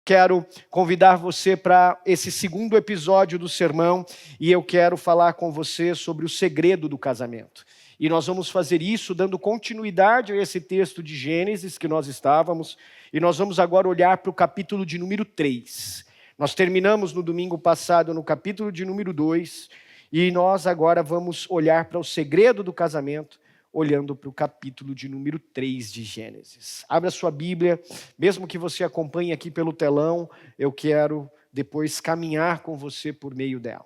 quero convidar você para esse segundo episódio do sermão e eu quero falar com você sobre o segredo do casamento. E nós vamos fazer isso dando continuidade a esse texto de Gênesis que nós estávamos, e nós vamos agora olhar para o capítulo de número 3. Nós terminamos no domingo passado no capítulo de número 2, e nós agora vamos olhar para o segredo do casamento, olhando para o capítulo de número 3 de Gênesis. Abra sua Bíblia, mesmo que você acompanhe aqui pelo telão, eu quero depois caminhar com você por meio dela.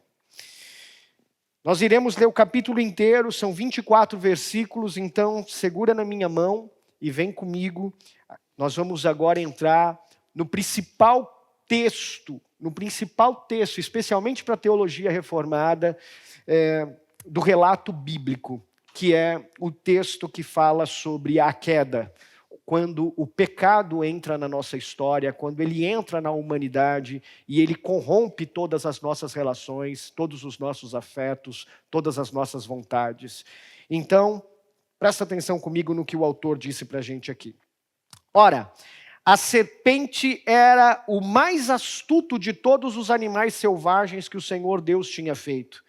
Nós iremos ler o capítulo inteiro, são 24 versículos, então segura na minha mão e vem comigo. Nós vamos agora entrar no principal texto, especialmente para a teologia reformada, do relato bíblico, que é o texto que fala sobre a queda. Quando o pecado entra na nossa história, quando ele entra na humanidade e ele corrompe todas as nossas relações, todos os nossos afetos, todas as nossas vontades. Então, presta atenção comigo no que o autor disse para a gente aqui. Ora, a serpente era o mais astuto de todos os animais selvagens que o Senhor Deus tinha feito.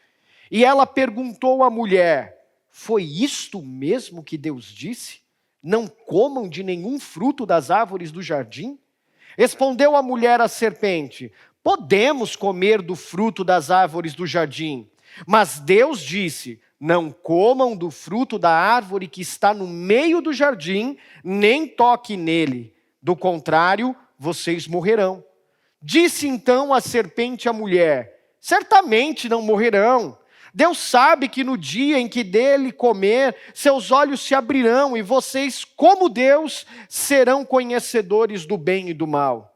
E ela perguntou à mulher: foi isto mesmo que Deus disse? Não comam de nenhum fruto das árvores do jardim? Respondeu a mulher à serpente: podemos comer do fruto das árvores do jardim. Mas Deus disse: não comam do fruto da árvore que está no meio do jardim, nem toque nele. Do contrário, vocês morrerão. Disse então a serpente à mulher: certamente não morrerão. Deus sabe que no dia em que dele comer, seus olhos se abrirão e vocês, como Deus, serão conhecedores do bem e do mal.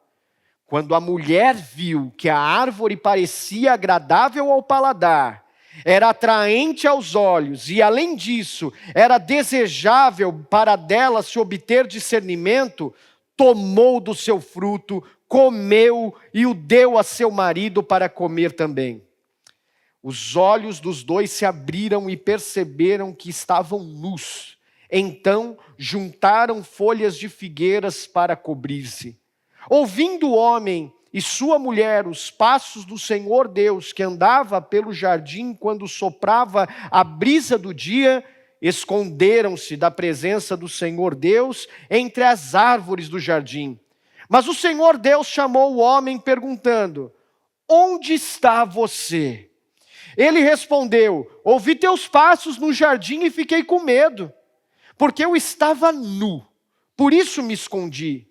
Quando a mulher viu que a árvore parecia agradável ao paladar, era atraente aos olhos e, além disso, era desejável para dela se obter discernimento, tomou do seu fruto, comeu e o deu a seu marido para comer também. Os olhos dos dois se abriram e perceberam que estavam nus. Então juntaram folhas de figueiras para cobrir-se. Ouvindo o homem e sua mulher os passos do Senhor Deus, que andava pelo jardim quando soprava a brisa do dia, esconderam-se da presença do Senhor Deus entre as árvores do jardim. Mas o Senhor Deus chamou o homem perguntando: onde está você? Ele respondeu: ouvi teus passos no jardim e fiquei com medo, porque eu estava nu, por isso me escondi.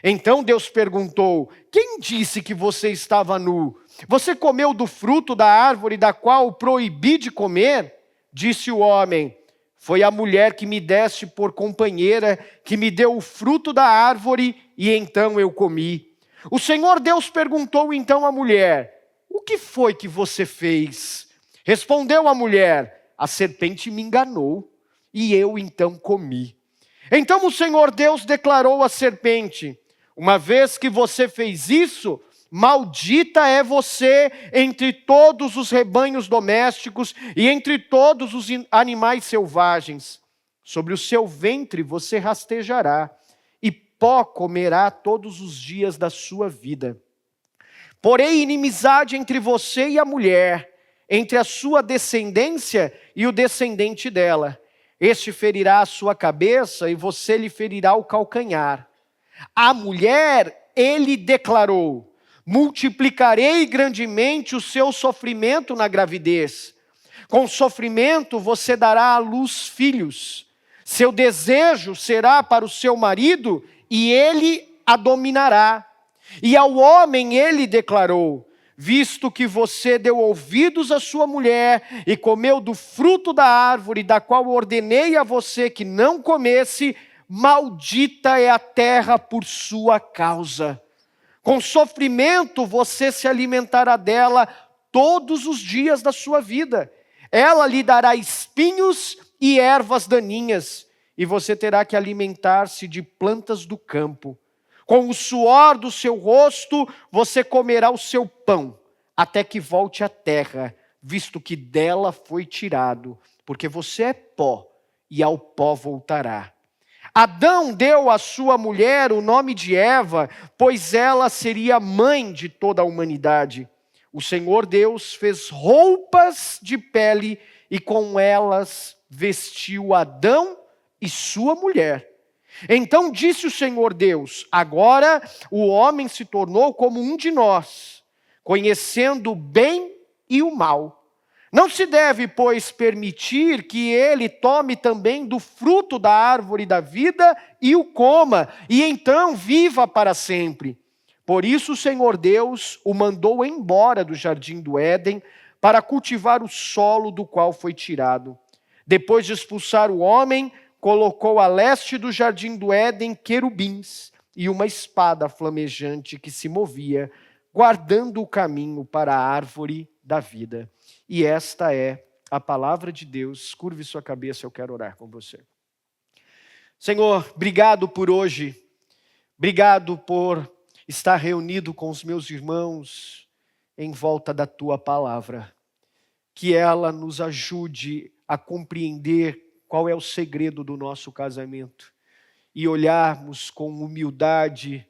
Então Deus perguntou: quem disse que você estava nu? Você comeu do fruto da árvore da qual proibi de comer? Disse o homem: foi a mulher que me deste por companheira, que me deu o fruto da árvore, e então eu comi. O Senhor Deus perguntou então à mulher: o que foi que você fez? Respondeu a mulher: a serpente me enganou, e eu então comi. Então o Senhor Deus declarou à serpente: uma vez que você fez isso, maldita é você entre todos os rebanhos domésticos e entre todos os animais selvagens. Sobre o seu ventre você rastejará, e pó comerá todos os dias da sua vida. Porém, inimizade entre você e a mulher, entre a sua descendência e o descendente dela. Este ferirá a sua cabeça e você lhe ferirá o calcanhar. A mulher, ele declarou: multiplicarei grandemente o seu sofrimento na gravidez. Com sofrimento você dará à luz filhos. Seu desejo será para o seu marido e ele a dominará. E ao homem ele declarou: visto que você deu ouvidos à sua mulher e comeu do fruto da árvore da qual ordenei a você que não comesse, maldita é a terra por sua causa. Com sofrimento você se alimentará dela todos os dias da sua vida. Ela lhe dará espinhos e ervas daninhas, e você terá que alimentar-se de plantas do campo. Com o suor do seu rosto você comerá o seu pão, até que volte à terra, visto que dela foi tirado, porque você é pó, e ao pó voltará. Adão deu à sua mulher o nome de Eva, pois ela seria mãe de toda a humanidade. O Senhor Deus fez roupas de pele e com elas vestiu Adão e sua mulher. Então disse o Senhor Deus: agora o homem se tornou como um de nós, conhecendo o bem e o mal. Não se deve, pois, permitir que ele tome também do fruto da árvore da vida e o coma, e então viva para sempre. Por isso o Senhor Deus o mandou embora do jardim do Éden para cultivar o solo do qual foi tirado. Depois de expulsar o homem, colocou a leste do jardim do Éden querubins e uma espada flamejante que se movia, guardando o caminho para a árvore da vida. E esta é a palavra de Deus. Curve sua cabeça, eu quero orar com você. Senhor, obrigado por hoje. Obrigado por estar reunido com os meus irmãos em volta da tua palavra. Que ela nos ajude a compreender qual é o segredo do nosso casamento e olharmos com humildade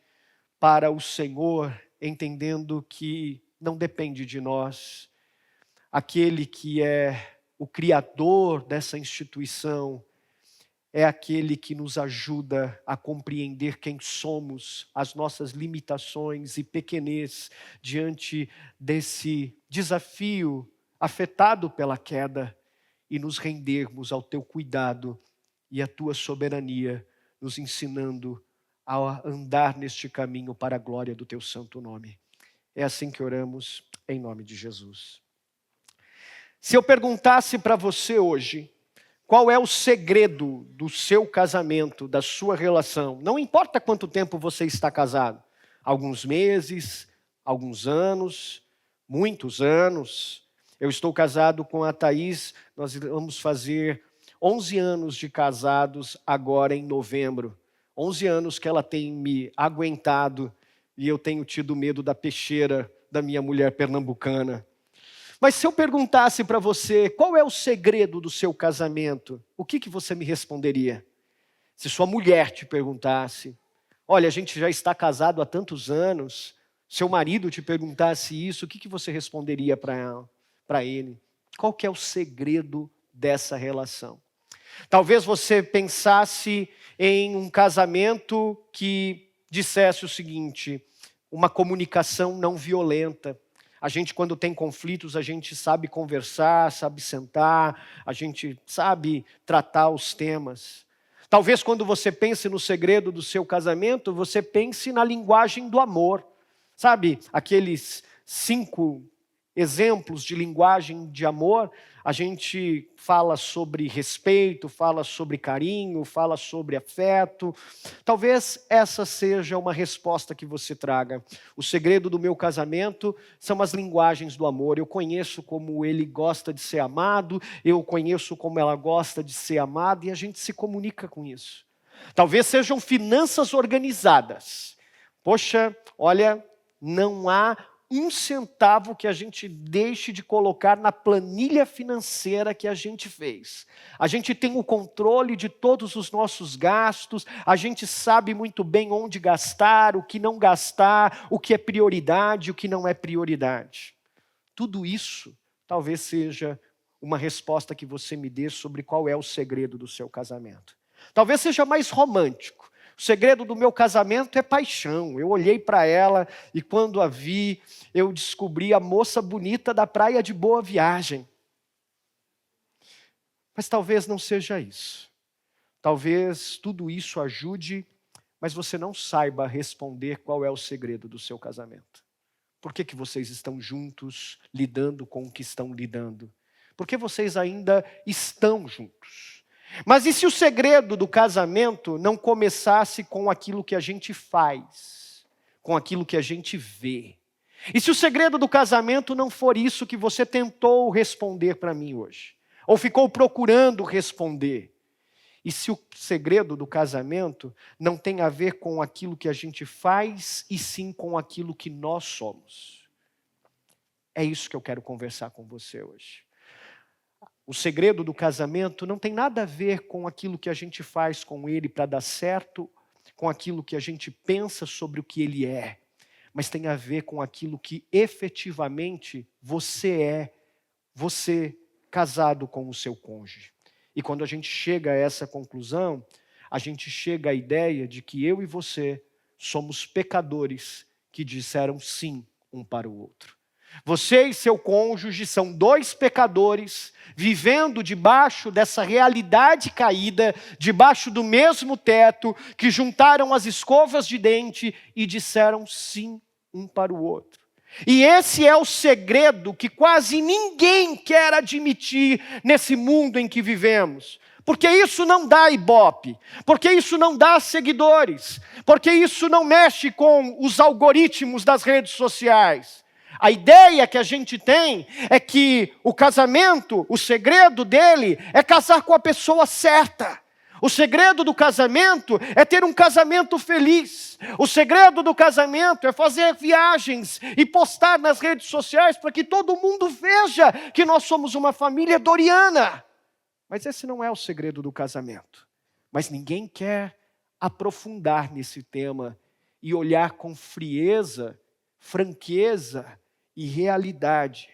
para o Senhor, entendendo que não depende de nós. Aquele que é o criador dessa instituição é aquele que nos ajuda a compreender quem somos, as nossas limitações e pequenez diante desse desafio afetado pela queda e nos rendermos ao teu cuidado e à tua soberania, nos ensinando a andar neste caminho para a glória do teu santo nome. É assim que oramos, em nome de Jesus. Se eu perguntasse para você hoje, qual é o segredo do seu casamento, da sua relação? Não importa quanto tempo você está casado, alguns meses, alguns anos, muitos anos. Eu estou casado com a Thaís, nós vamos fazer 11 anos de casados agora em novembro. 11 anos que ela tem me aguentado e eu tenho tido medo da peixeira da minha mulher pernambucana. Mas se eu perguntasse para você qual é o segredo do seu casamento, o que você me responderia? Se sua mulher te perguntasse, olha, a gente já está casado há tantos anos, seu marido te perguntasse isso, o que você responderia para ele? Qual que é o segredo dessa relação? Talvez você pensasse em um casamento que dissesse o seguinte, uma comunicação não violenta. A gente, quando tem conflitos, a gente sabe conversar, sabe sentar, a gente sabe tratar os temas. Talvez quando você pense no segredo do seu casamento, você pense na linguagem do amor. Sabe, aqueles 5 exemplos de linguagem de amor, a gente fala sobre respeito, fala sobre carinho, fala sobre afeto. Talvez essa seja uma resposta que você traga. O segredo do meu casamento são as linguagens do amor. Eu conheço como ele gosta de ser amado, eu conheço como ela gosta de ser amada e a gente se comunica com isso. Talvez sejam finanças organizadas. Poxa, olha, não há 1 centavo que a gente deixe de colocar na planilha financeira que a gente fez. A gente tem o controle de todos os nossos gastos, a gente sabe muito bem onde gastar, o que não gastar, o que é prioridade, o que não é prioridade. Tudo isso talvez seja uma resposta que você me dê sobre qual é o segredo do seu casamento. Talvez seja mais romântico. O segredo do meu casamento é paixão. Eu olhei para ela e quando a vi, eu descobri a moça bonita da praia de Boa Viagem. Mas talvez não seja isso. Talvez tudo isso ajude, mas você não saiba responder qual é o segredo do seu casamento. Por que vocês estão juntos, lidando com o que estão lidando? Por que vocês ainda estão juntos? Mas e se o segredo do casamento não começasse com aquilo que a gente faz, com aquilo que a gente vê? E se o segredo do casamento não for isso que você tentou responder para mim hoje? Ou ficou procurando responder? E se o segredo do casamento não tem a ver com aquilo que a gente faz, e sim com aquilo que nós somos? É isso que eu quero conversar com você hoje. O segredo do casamento não tem nada a ver com aquilo que a gente faz com ele para dar certo, com aquilo que a gente pensa sobre o que ele é, mas tem a ver com aquilo que efetivamente você casado com o seu cônjuge. E quando a gente chega a essa conclusão, a gente chega à ideia de que eu e você somos pecadores que disseram sim um para o outro. Você e seu cônjuge são dois pecadores vivendo debaixo dessa realidade caída, debaixo do mesmo teto, que juntaram as escovas de dente e disseram sim um para o outro. E esse é o segredo que quase ninguém quer admitir nesse mundo em que vivemos. Porque isso não dá ibope, porque isso não dá seguidores, porque isso não mexe com os algoritmos das redes sociais. A ideia que a gente tem é que o casamento, o segredo dele é casar com a pessoa certa. O segredo do casamento é ter um casamento feliz. O segredo do casamento é fazer viagens e postar nas redes sociais para que todo mundo veja que nós somos uma família doriana. Mas esse não é o segredo do casamento. Mas ninguém quer aprofundar nesse tema e olhar com frieza, franqueza e realidade.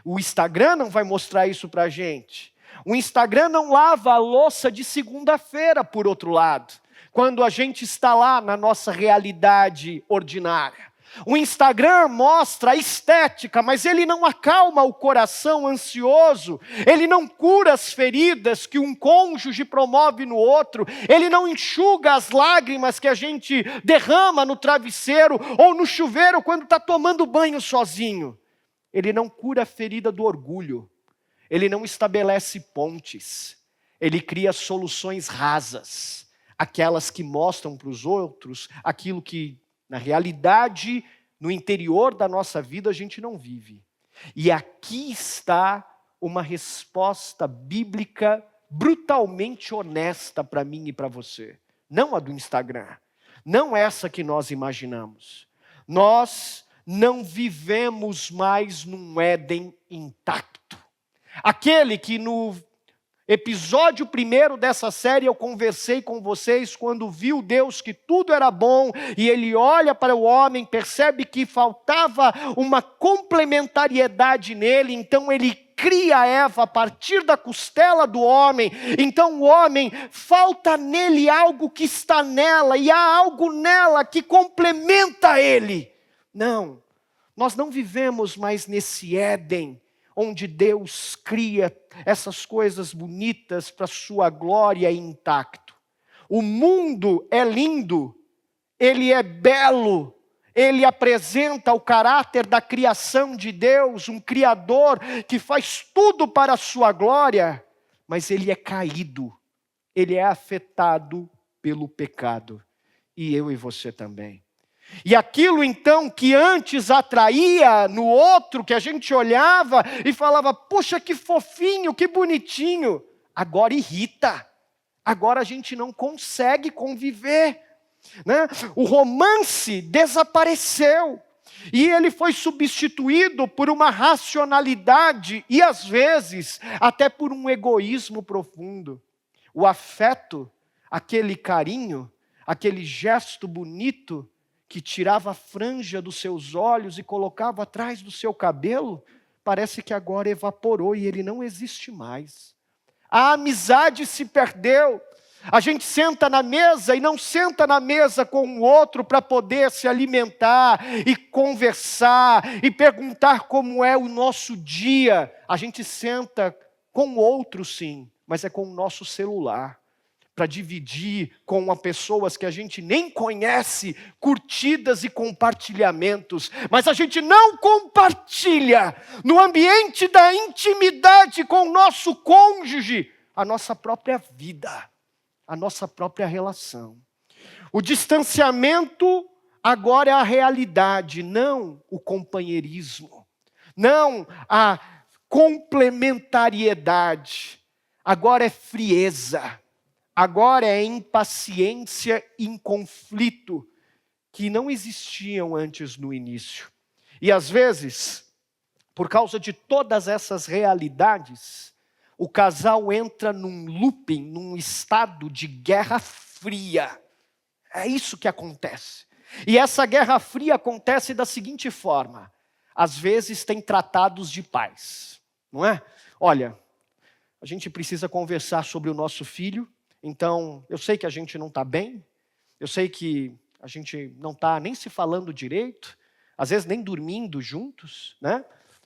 O Instagram não vai mostrar isso para a gente. O Instagram não lava a louça de segunda-feira, por outro lado, quando a gente está lá na nossa realidade ordinária. O Instagram mostra a estética, mas ele não acalma o coração ansioso, ele não cura as feridas que um cônjuge promove no outro, ele não enxuga as lágrimas que a gente derrama no travesseiro ou no chuveiro quando está tomando banho sozinho. Ele não cura a ferida do orgulho, ele não estabelece pontes, ele cria soluções rasas, aquelas que mostram para os outros aquilo que na realidade, no interior da nossa vida, a gente não vive. E aqui está uma resposta bíblica brutalmente honesta para mim e para você. Não a do Instagram. Não essa que nós imaginamos. Nós não vivemos mais num Éden intacto. Aquele que no episódio 1 dessa série eu conversei com vocês quando viu Deus que tudo era bom e ele olha para o homem, percebe que faltava uma complementariedade nele, então ele cria Eva a partir da costela do homem, então o homem, falta nele algo que está nela e há algo nela que complementa ele. Não, nós não vivemos mais nesse Éden, onde Deus cria essas coisas bonitas para sua glória intacto. O mundo é lindo, ele é belo, ele apresenta o caráter da criação de Deus, um Criador que faz tudo para a sua glória, mas ele é caído, ele é afetado pelo pecado, e eu e você também. E aquilo então que antes atraía no outro, que a gente olhava e falava, puxa que fofinho, que bonitinho, agora irrita, agora a gente não consegue conviver, né? O romance desapareceu e ele foi substituído por uma racionalidade e às vezes até por um egoísmo profundo. O afeto, aquele carinho, aquele gesto bonito, que tirava a franja dos seus olhos e colocava atrás do seu cabelo, parece que agora evaporou e ele não existe mais. A amizade se perdeu. A gente senta na mesa e não senta na mesa com o outro para poder se alimentar e conversar e perguntar como é o nosso dia. A gente senta com o outro sim, mas é com o nosso celular, para dividir com pessoas que a gente nem conhece, curtidas e compartilhamentos. Mas a gente não compartilha no ambiente da intimidade com o nosso cônjuge, a nossa própria vida, a nossa própria relação. O distanciamento agora é a realidade, não o companheirismo, não a complementariedade. Agora é frieza. Agora é impaciência em conflito, que não existiam antes no início. E às vezes, por causa de todas essas realidades, o casal entra num looping, num estado de guerra fria. É isso que acontece. E essa guerra fria acontece da seguinte forma: às vezes tem tratados de paz, não é? Olha, a gente precisa conversar sobre o nosso filho, então eu sei que a gente não está bem, eu sei que a gente não está nem se falando direito, às vezes nem dormindo juntos, né?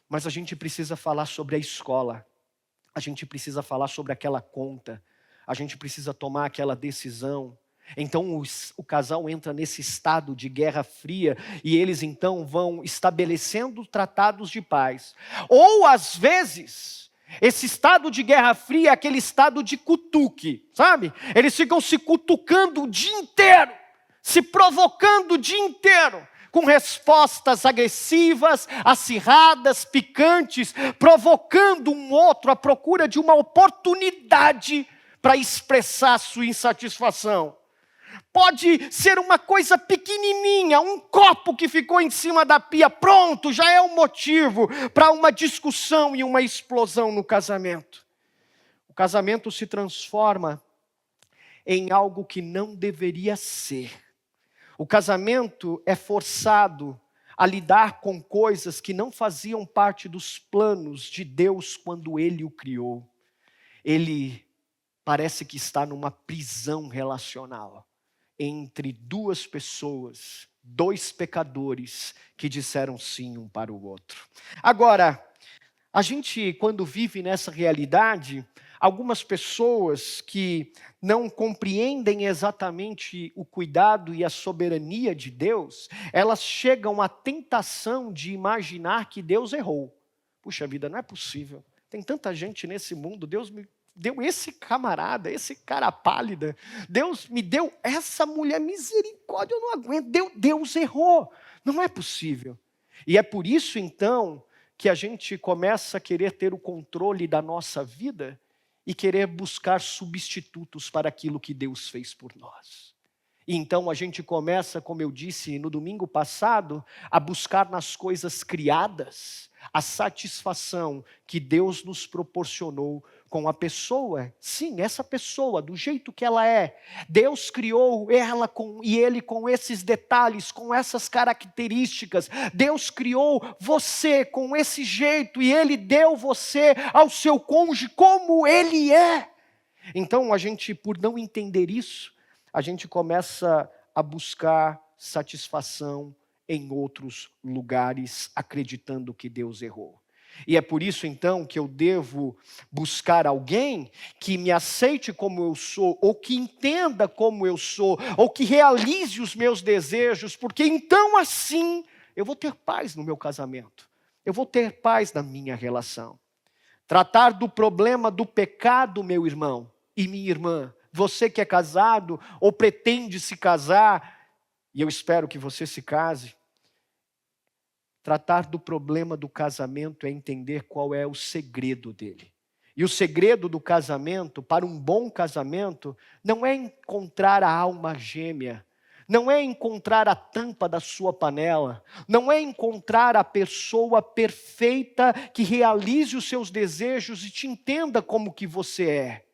Mas a gente precisa falar sobre a escola, a gente precisa falar sobre aquela conta, a gente precisa tomar aquela decisão. Então o casal entra nesse estado de guerra fria e eles então vão estabelecendo tratados de paz. Ou às vezes, esse estado de guerra fria é aquele estado de cutuque, sabe? Eles ficam se cutucando o dia inteiro, se provocando o dia inteiro, com respostas agressivas, acirradas, picantes, provocando um outro à procura de uma oportunidade para expressar sua insatisfação. Pode ser uma coisa pequenininha, um copo que ficou em cima da pia, pronto, já é um motivo para uma discussão e uma explosão no casamento. O casamento se transforma em algo que não deveria ser. O casamento é forçado a lidar com coisas que não faziam parte dos planos de Deus quando Ele o criou. Ele parece que está numa prisão relacional entre duas pessoas, dois pecadores que disseram sim um para o outro. Agora, a gente, quando vive nessa realidade, algumas pessoas que não compreendem exatamente o cuidado e a soberania de Deus, elas chegam à tentação de imaginar que Deus errou. Puxa vida, não é possível. Tem tanta gente nesse mundo, Deus me deu esse camarada, esse cara pálida. Deus me deu essa mulher, misericórdia, eu não aguento. Deus errou. Não é possível. E é por isso, então, que a gente começa a querer ter o controle da nossa vida e querer buscar substitutos para aquilo que Deus fez por nós. E então a gente começa, como eu disse no domingo passado, a buscar nas coisas criadas a satisfação que Deus nos proporcionou com a pessoa. Sim, essa pessoa, do jeito que ela é. Deus criou ela e ele com esses detalhes, com essas características. Deus criou você com esse jeito e ele deu você ao seu cônjuge como ele é. Então a gente, por não entender isso, a gente começa a buscar satisfação em outros lugares, acreditando que Deus errou. E é por isso, então, que eu devo buscar alguém que me aceite como eu sou, ou que entenda como eu sou, ou que realize os meus desejos, porque então assim eu vou ter paz no meu casamento, eu vou ter paz na minha relação. Tratar do problema do pecado, meu irmão e minha irmã, você que é casado ou pretende se casar, e eu espero que você se case, tratar do problema do casamento é entender qual é o segredo dele. E o segredo do casamento, para um bom casamento, não é encontrar a alma gêmea, não é encontrar a tampa da sua panela, não é encontrar a pessoa perfeita que realize os seus desejos e te entenda como que você é.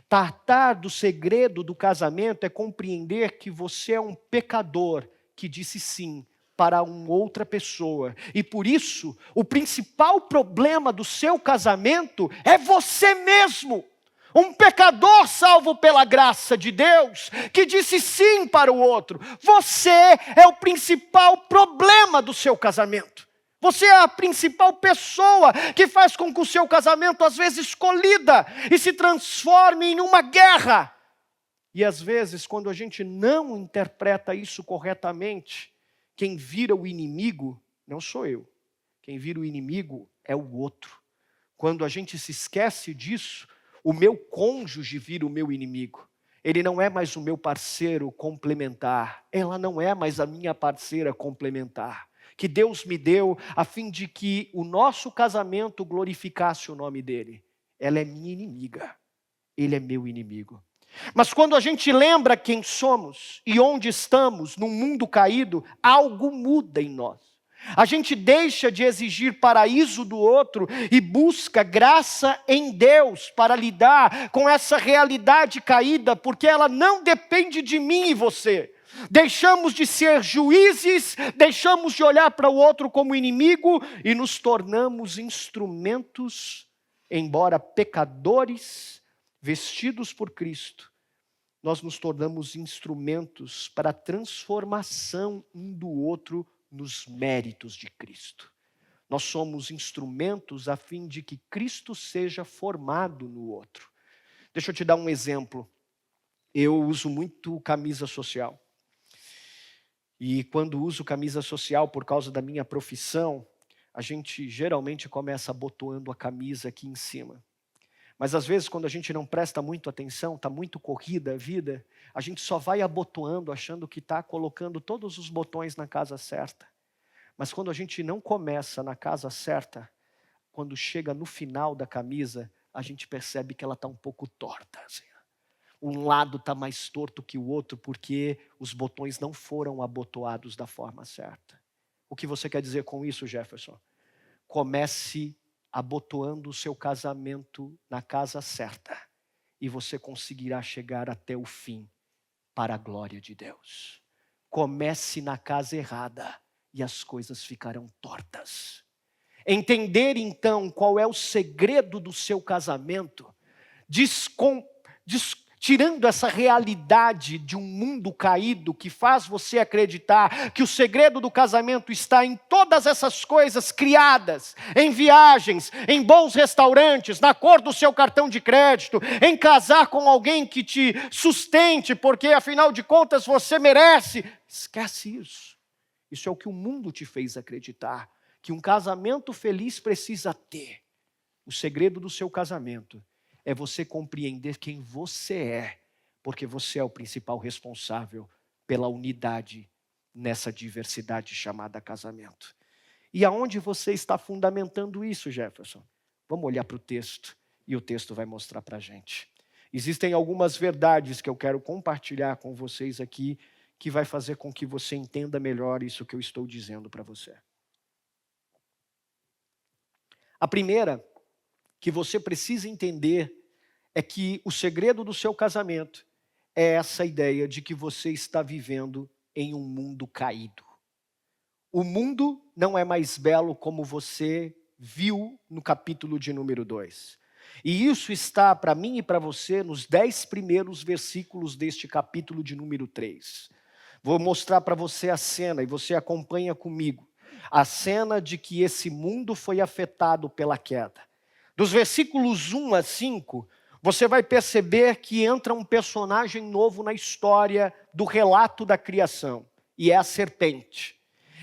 Tratar do segredo do casamento é compreender que você é um pecador que disse sim para uma outra pessoa. E por isso, o principal problema do seu casamento é você mesmo. Um pecador salvo pela graça de Deus, que disse sim para o outro. Você é o principal problema do seu casamento. Você é a principal pessoa que faz com que o seu casamento às vezes colida e se transforme em uma guerra. E às vezes, quando a gente não interpreta isso corretamente, quem vira o inimigo não sou eu. Quem vira o inimigo é o outro. Quando a gente se esquece disso, o meu cônjuge vira o meu inimigo. Ele não é mais o meu parceiro complementar. Ela não é mais a minha parceira complementar. Que Deus me deu a fim de que o nosso casamento glorificasse o nome dele. Ela é minha inimiga. Ele é meu inimigo. Mas quando a gente lembra quem somos e onde estamos, num mundo caído, algo muda em nós. A gente deixa de exigir paraíso do outro e busca graça em Deus para lidar com essa realidade caída, porque ela não depende de mim e você. Deixamos de ser juízes, deixamos de olhar para o outro como inimigo e nos tornamos instrumentos, embora pecadores, vestidos por Cristo. Nós nos tornamos instrumentos para a transformação um do outro nos méritos de Cristo. Nós somos instrumentos a fim de que Cristo seja formado no outro. Deixa eu te dar um exemplo. Eu uso muito camisa social. E quando uso camisa social por causa da minha profissão, a gente geralmente começa abotoando a camisa aqui em cima. Mas às vezes quando a gente não presta muito atenção, está muito corrida a vida, a gente só vai abotoando achando que está colocando todos os botões na casa certa. Mas quando a gente não começa na casa certa, quando chega no final da camisa, a gente percebe que ela está um pouco torta. Assim. Um lado está mais torto que o outro porque os botões não foram abotoados da forma certa. O que você quer dizer com isso, Jefferson? Comece abotoando o seu casamento na casa certa e você conseguirá chegar até o fim para a glória de Deus. Comece na casa errada e as coisas ficarão tortas. Entender então qual é o segredo do seu casamento, tirando essa realidade de um mundo caído que faz você acreditar que o segredo do casamento está em todas essas coisas criadas, em viagens, em bons restaurantes, na cor do seu cartão de crédito, em casar com alguém que te sustente, porque afinal de contas você merece. Esquece isso. Isso é o que o mundo te fez acreditar, que um casamento feliz precisa ter. O segredo do seu casamento é você compreender quem você é, porque você é o principal responsável pela unidade nessa diversidade chamada casamento. E aonde você está fundamentando isso, Jefferson? Vamos olhar para o texto, e o texto vai mostrar para a gente. Existem algumas verdades que eu quero compartilhar com vocês aqui, que vai fazer com que você entenda melhor isso que eu estou dizendo para você. A primeira que você precisa entender é que o segredo do seu casamento é essa ideia de que você está vivendo em um mundo caído. O mundo não é mais belo como você viu no capítulo de número 2. E isso está para mim e para você nos 10 primeiros versículos deste capítulo de número 3. Vou mostrar para você a cena e você acompanha comigo. A cena de que esse mundo foi afetado pela queda. Dos versículos 1 a 5, você vai perceber que entra um personagem novo na história do relato da criação, e é a serpente.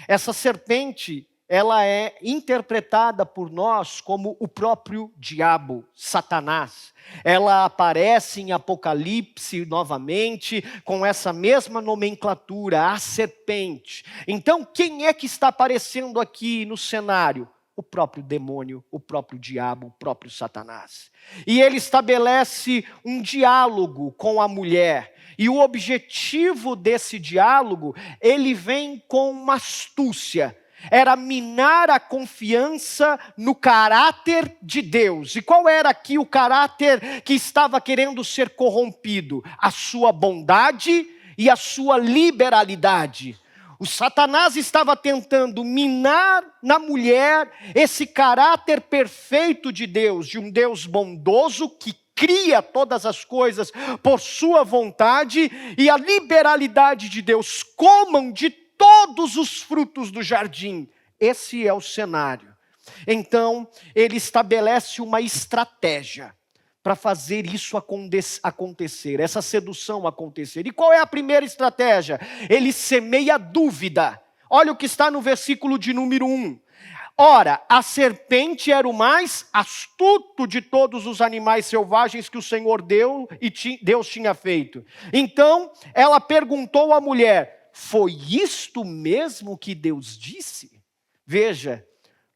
Essa serpente, ela é interpretada por nós como o próprio diabo, Satanás. Ela aparece em Apocalipse novamente, com essa mesma nomenclatura, a serpente. Então, quem é que está aparecendo aqui no cenário? O próprio demônio, o próprio diabo, o próprio Satanás. E ele estabelece um diálogo com a mulher. E o objetivo desse diálogo, ele vem com uma astúcia. Era minar a confiança no caráter de Deus. E qual era aqui o caráter que estava querendo ser corrompido? A sua bondade e a sua liberalidade. O Satanás estava tentando minar na mulher esse caráter perfeito de Deus, de um Deus bondoso que cria todas as coisas por sua vontade, e a liberalidade de Deus. Comam de todos os frutos do jardim. Esse é o cenário. Então, ele estabelece uma estratégia para fazer isso acontecer, essa sedução acontecer. E qual é a primeira estratégia? Ele semeia dúvida. Olha o que está no versículo de número 1. Ora, a serpente era o mais astuto de todos os animais selvagens que o Senhor Deus tinha feito. Então, ela perguntou à mulher: foi isto mesmo que Deus disse? Veja,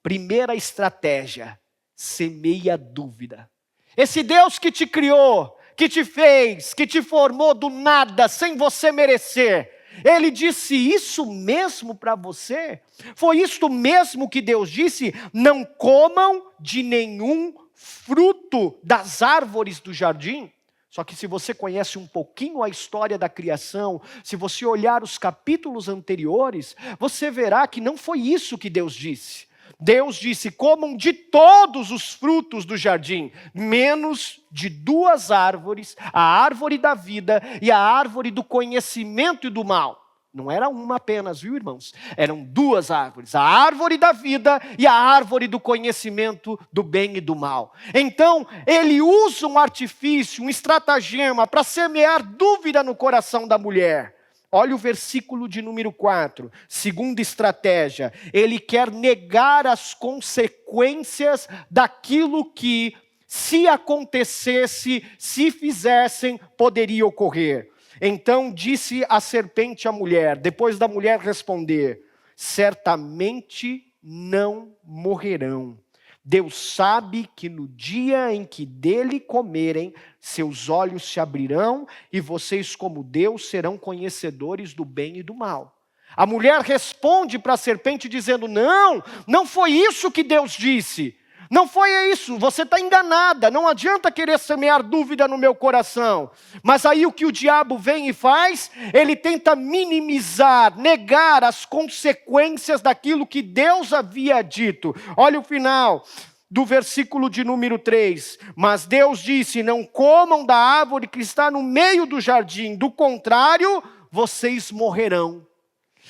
primeira estratégia, semeia dúvida. Esse Deus que te criou, que te fez, que te formou do nada, sem você merecer, Ele disse isso mesmo para você? Foi isto mesmo que Deus disse? Não comam de nenhum fruto das árvores do jardim? Só que se você conhece um pouquinho a história da criação, se você olhar os capítulos anteriores, você verá que não foi isso que Deus disse. Deus disse: comam de todos os frutos do jardim, menos de duas árvores, a árvore da vida e a árvore do conhecimento e do mal. Não era uma apenas, viu, irmãos? Eram duas árvores, a árvore da vida e a árvore do conhecimento do bem e do mal. Então, ele usa um artifício, um estratagema para semear dúvida no coração da mulher. Olha o versículo de número 4, segunda estratégia. Ele quer negar as consequências daquilo que, se acontecesse, se fizessem, poderia ocorrer. Então disse a serpente à mulher, depois da mulher responder: certamente não morrerão. Deus sabe que no dia em que dele comerem, seus olhos se abrirão e vocês, como Deus, serão conhecedores do bem e do mal. A mulher responde para a serpente dizendo: não foi isso que Deus disse. Não foi isso, você está enganada, não adianta querer semear dúvida no meu coração. Mas aí o que o diabo vem e faz? Ele tenta minimizar, negar as consequências daquilo que Deus havia dito. Olha o final do versículo de número 3. Mas Deus disse: não comam da árvore que está no meio do jardim, do contrário, vocês morrerão.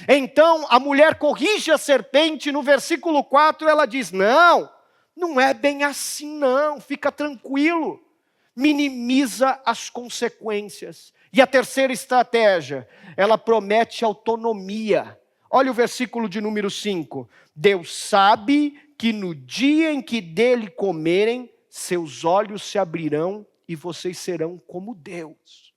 Então a mulher corrige a serpente, no versículo 4 ela diz: não é bem assim não, fica tranquilo. Minimiza as consequências. E a terceira estratégia, ela promete autonomia. Olha o versículo de número 5. Deus sabe que no dia em que dele comerem, seus olhos se abrirão e vocês serão como Deus.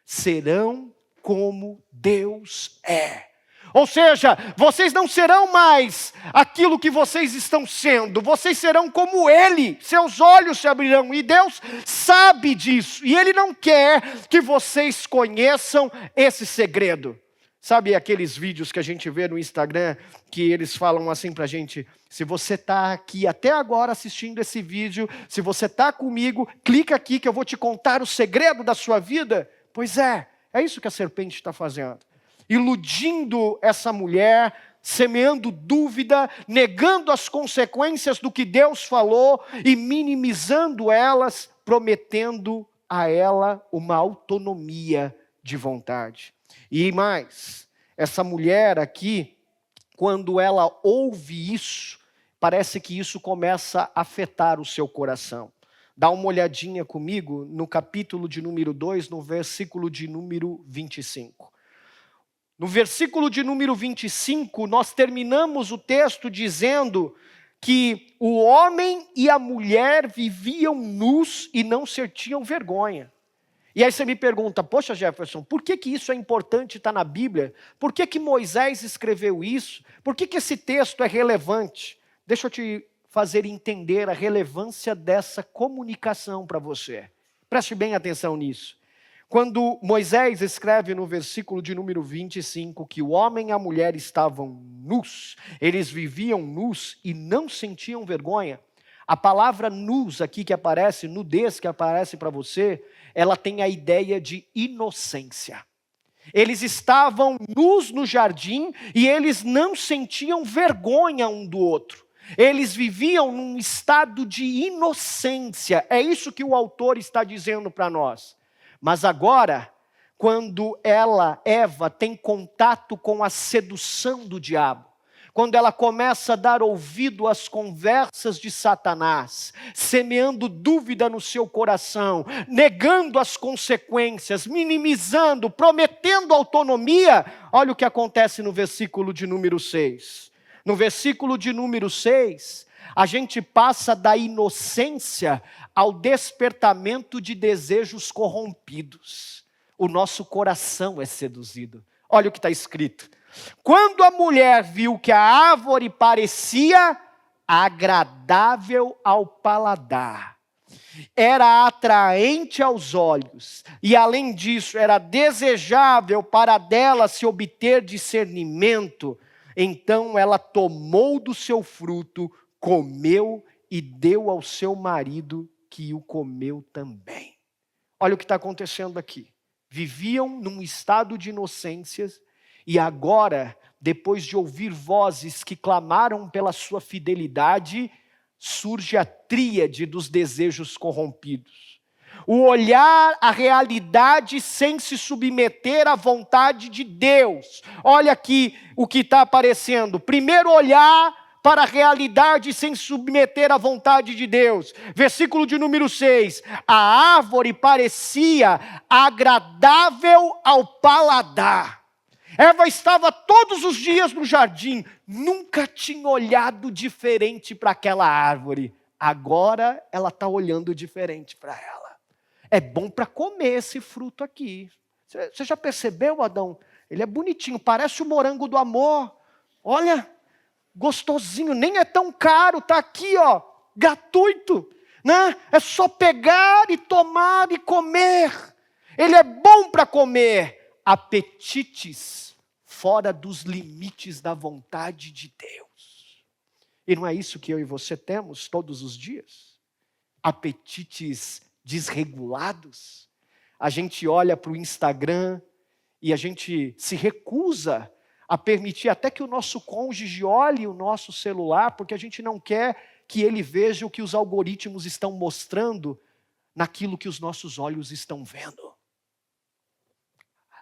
Serão como Deus é. Ou seja, vocês não serão mais aquilo que vocês estão sendo, vocês serão como Ele, seus olhos se abrirão, e Deus sabe disso, e Ele não quer que vocês conheçam esse segredo. Sabe aqueles vídeos que a gente vê no Instagram, que eles falam assim pra gente: se você está aqui até agora assistindo esse vídeo, se você está comigo, clica aqui que eu vou te contar o segredo da sua vida. Pois é isso que a serpente está fazendo. Iludindo essa mulher, semeando dúvida, negando as consequências do que Deus falou e minimizando elas, prometendo a ela uma autonomia de vontade. E mais, essa mulher aqui, quando ela ouve isso, parece que isso começa a afetar o seu coração. Dá uma olhadinha comigo no capítulo de número 2, no versículo de número 25. No versículo de número 25, nós terminamos o texto dizendo que o homem e a mulher viviam nus e não sentiam vergonha. E aí você me pergunta: poxa, Jefferson, por que isso é importante estar na Bíblia? Por que Moisés escreveu isso? Por que esse texto é relevante? Deixa eu te fazer entender a relevância dessa comunicação para você. Preste bem atenção nisso. Quando Moisés escreve no versículo de número 25 que o homem e a mulher estavam nus, eles viviam nus e não sentiam vergonha, a palavra nus aqui que aparece, nudez que aparece para você, ela tem a ideia de inocência. Eles estavam nus no jardim e eles não sentiam vergonha um do outro. Eles viviam num estado de inocência. É isso que o autor está dizendo para nós. Mas agora, quando Eva, tem contato com a sedução do diabo, quando ela começa a dar ouvido às conversas de Satanás, semeando dúvida no seu coração, negando as consequências, minimizando, prometendo autonomia, olha o que acontece no versículo de número 6. No versículo de número 6, a gente passa da inocência ao despertamento de desejos corrompidos. O nosso coração é seduzido. Olha o que está escrito. Quando a mulher viu que a árvore parecia agradável ao paladar era atraente aos olhos, e além disso, era desejável para dela se obter discernimento, então ela tomou do seu fruto, comeu e deu ao seu marido, que o comeu também. Olha o que está acontecendo aqui. Viviam num estado de inocência, e agora, depois de ouvir vozes que clamaram pela sua fidelidade, surge a tríade dos desejos corrompidos. O olhar a realidade sem se submeter à vontade de Deus. Olha aqui o que está aparecendo. Primeiro, olhar para a realidade sem se submeter à vontade de Deus. Versículo de número 6. A árvore parecia agradável ao paladar. Eva estava todos os dias no jardim, nunca tinha olhado diferente para aquela árvore. Agora ela está olhando diferente para ela. É bom para comer esse fruto aqui. Você já percebeu, Adão? Ele é bonitinho, parece o morango do amor. Olha, gostosinho, nem é tão caro, está aqui, ó, gratuito. Né? É só pegar e tomar e comer. Ele é bom para comer. Apetites fora dos limites da vontade de Deus. E não é isso que eu e você temos todos os dias? Apetites desregulados. A gente olha para o Instagram e a gente se recusa a permitir até que o nosso cônjuge olhe o nosso celular, porque a gente não quer que ele veja o que os algoritmos estão mostrando naquilo que os nossos olhos estão vendo.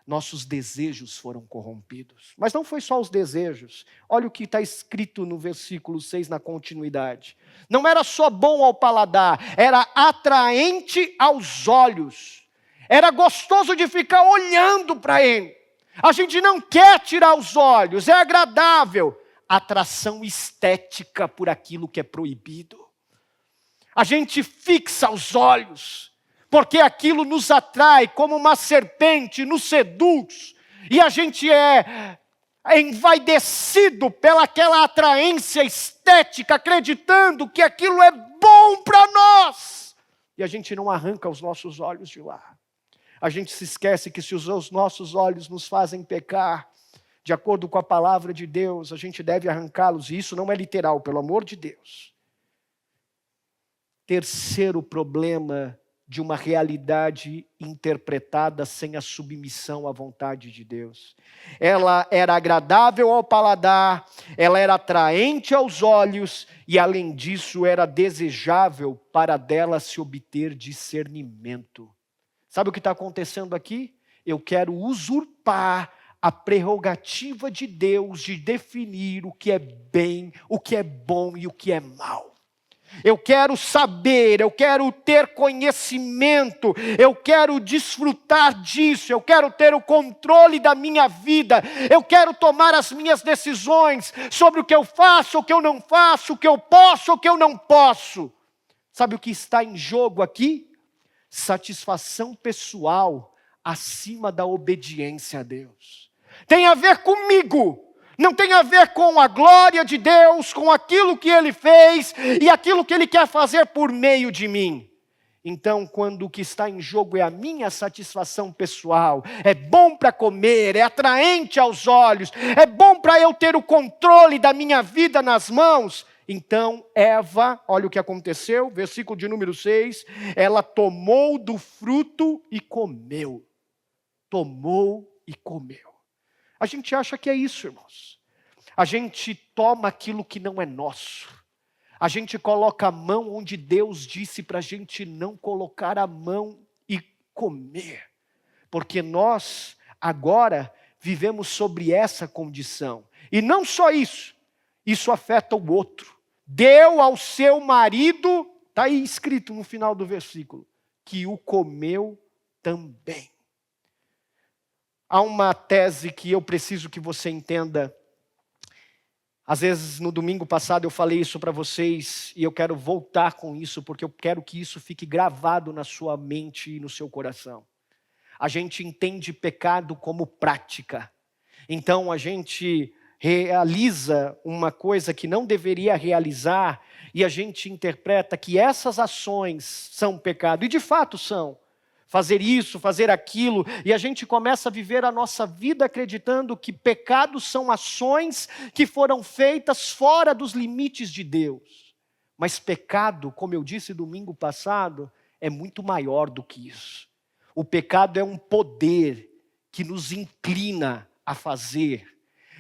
Nossos desejos foram corrompidos. Mas não foi só os desejos. Olha o que está escrito no versículo 6 na continuidade. Não era só bom ao paladar, era atraente aos olhos. Era gostoso de ficar olhando para ele. A gente não quer tirar os olhos, é agradável. Atração estética por aquilo que é proibido. A gente fixa os olhos, porque aquilo nos atrai como uma serpente, nos seduz, e a gente é envaidecido pelaquela atraência estética, acreditando que aquilo é bom para nós, e a gente não arranca os nossos olhos de lá. A gente se esquece que se os nossos olhos nos fazem pecar, de acordo com a palavra de Deus, a gente deve arrancá-los, e isso não é literal, pelo amor de Deus. Terceiro problema de uma realidade interpretada sem a submissão à vontade de Deus. Ela era agradável ao paladar, ela era atraente aos olhos e, além disso, era desejável para dela se obter discernimento. Sabe o que está acontecendo aqui? Eu quero usurpar a prerrogativa de Deus de definir o que é bem, o que é bom e o que é mal. Eu quero saber, eu quero ter conhecimento, eu quero desfrutar disso, eu quero ter o controle da minha vida, eu quero tomar as minhas decisões sobre o que eu faço, o que eu não faço, o que eu posso, o que eu não posso. Sabe o que está em jogo aqui? Satisfação pessoal acima da obediência a Deus. Tem a ver comigo. Não tem a ver com a glória de Deus, com aquilo que Ele fez e aquilo que Ele quer fazer por meio de mim. Então, quando o que está em jogo é a minha satisfação pessoal, é bom para comer, é atraente aos olhos, é bom para eu ter o controle da minha vida nas mãos, então Eva, olha o que aconteceu, versículo de número 6, ela tomou do fruto e comeu. Tomou e comeu. A gente acha que é isso, irmãos. A gente toma aquilo que não é nosso. A gente coloca a mão onde Deus disse para a gente não colocar a mão e comer. Porque nós, agora, vivemos sobre essa condição. E não só isso, isso afeta o outro. Deu ao seu marido, está aí escrito no final do versículo, que o comeu também. Há uma tese que eu preciso que você entenda. Às vezes, no domingo passado, eu falei isso para vocês, e eu quero voltar com isso, porque eu quero que isso fique gravado na sua mente e no seu coração. A gente entende pecado como prática. Então, a gente realiza uma coisa que não deveria realizar, e a gente interpreta que essas ações são pecado, e de fato são. Fazer isso, fazer aquilo, e a gente começa a viver a nossa vida acreditando que pecados são ações que foram feitas fora dos limites de Deus. Mas pecado, como eu disse domingo passado, é muito maior do que isso. O pecado é um poder que nos inclina a fazer.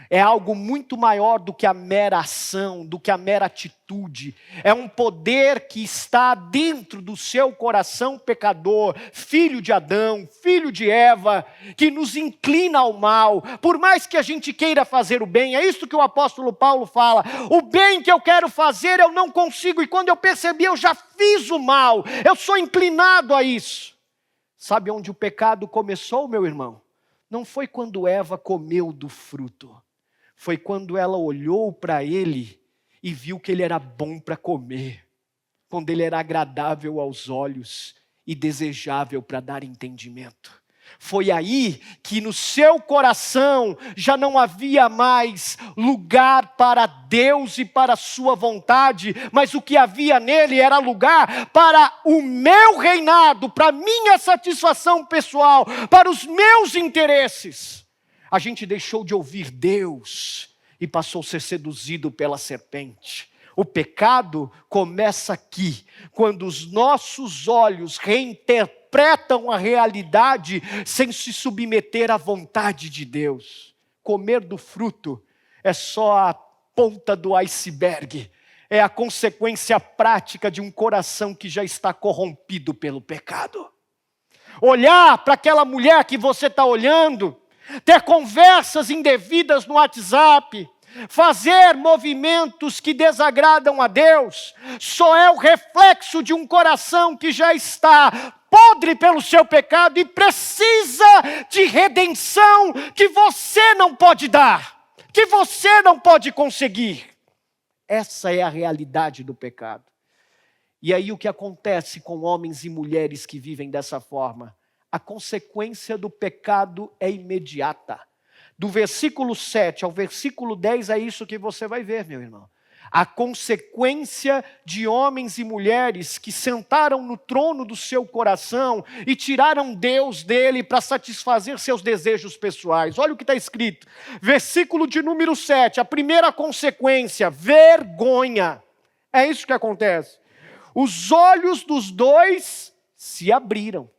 É algo muito maior do que a mera ação, do que a mera atitude. É um poder que está dentro do seu coração pecador, filho de Adão, filho de Eva, que nos inclina ao mal. Por mais que a gente queira fazer o bem, é isso que o apóstolo Paulo fala. O bem que eu quero fazer eu não consigo, e quando eu percebi eu já fiz o mal. Eu sou inclinado a isso. Sabe onde o pecado começou, meu irmão? Não foi quando Eva comeu do fruto. Foi quando ela olhou para ele e viu que ele era bom para comer, quando ele era agradável aos olhos e desejável para dar entendimento. Foi aí que no seu coração já não havia mais lugar para Deus e para a sua vontade, mas o que havia nele era lugar para o meu reinado, para a minha satisfação pessoal, para os meus interesses. A gente deixou de ouvir Deus e passou a ser seduzido pela serpente. O pecado começa aqui, quando os nossos olhos reinterpretam a realidade sem se submeter à vontade de Deus. Comer do fruto é só a ponta do iceberg, é a consequência prática de um coração que já está corrompido pelo pecado. Olhar para aquela mulher que você está olhando, ter conversas indevidas no WhatsApp, fazer movimentos que desagradam a Deus, só é o reflexo de um coração que já está podre pelo seu pecado e precisa de redenção que você não pode dar, que você não pode conseguir. Essa é a realidade do pecado. E aí o que acontece com homens e mulheres que vivem dessa forma? A consequência do pecado é imediata. Do versículo 7 ao versículo 10 é isso que você vai ver, meu irmão. A consequência de homens e mulheres que sentaram no trono do seu coração e tiraram Deus dele para satisfazer seus desejos pessoais. Olha o que está escrito. Versículo de número 7, a primeira consequência, vergonha. É isso que acontece. Os olhos dos dois se abriram.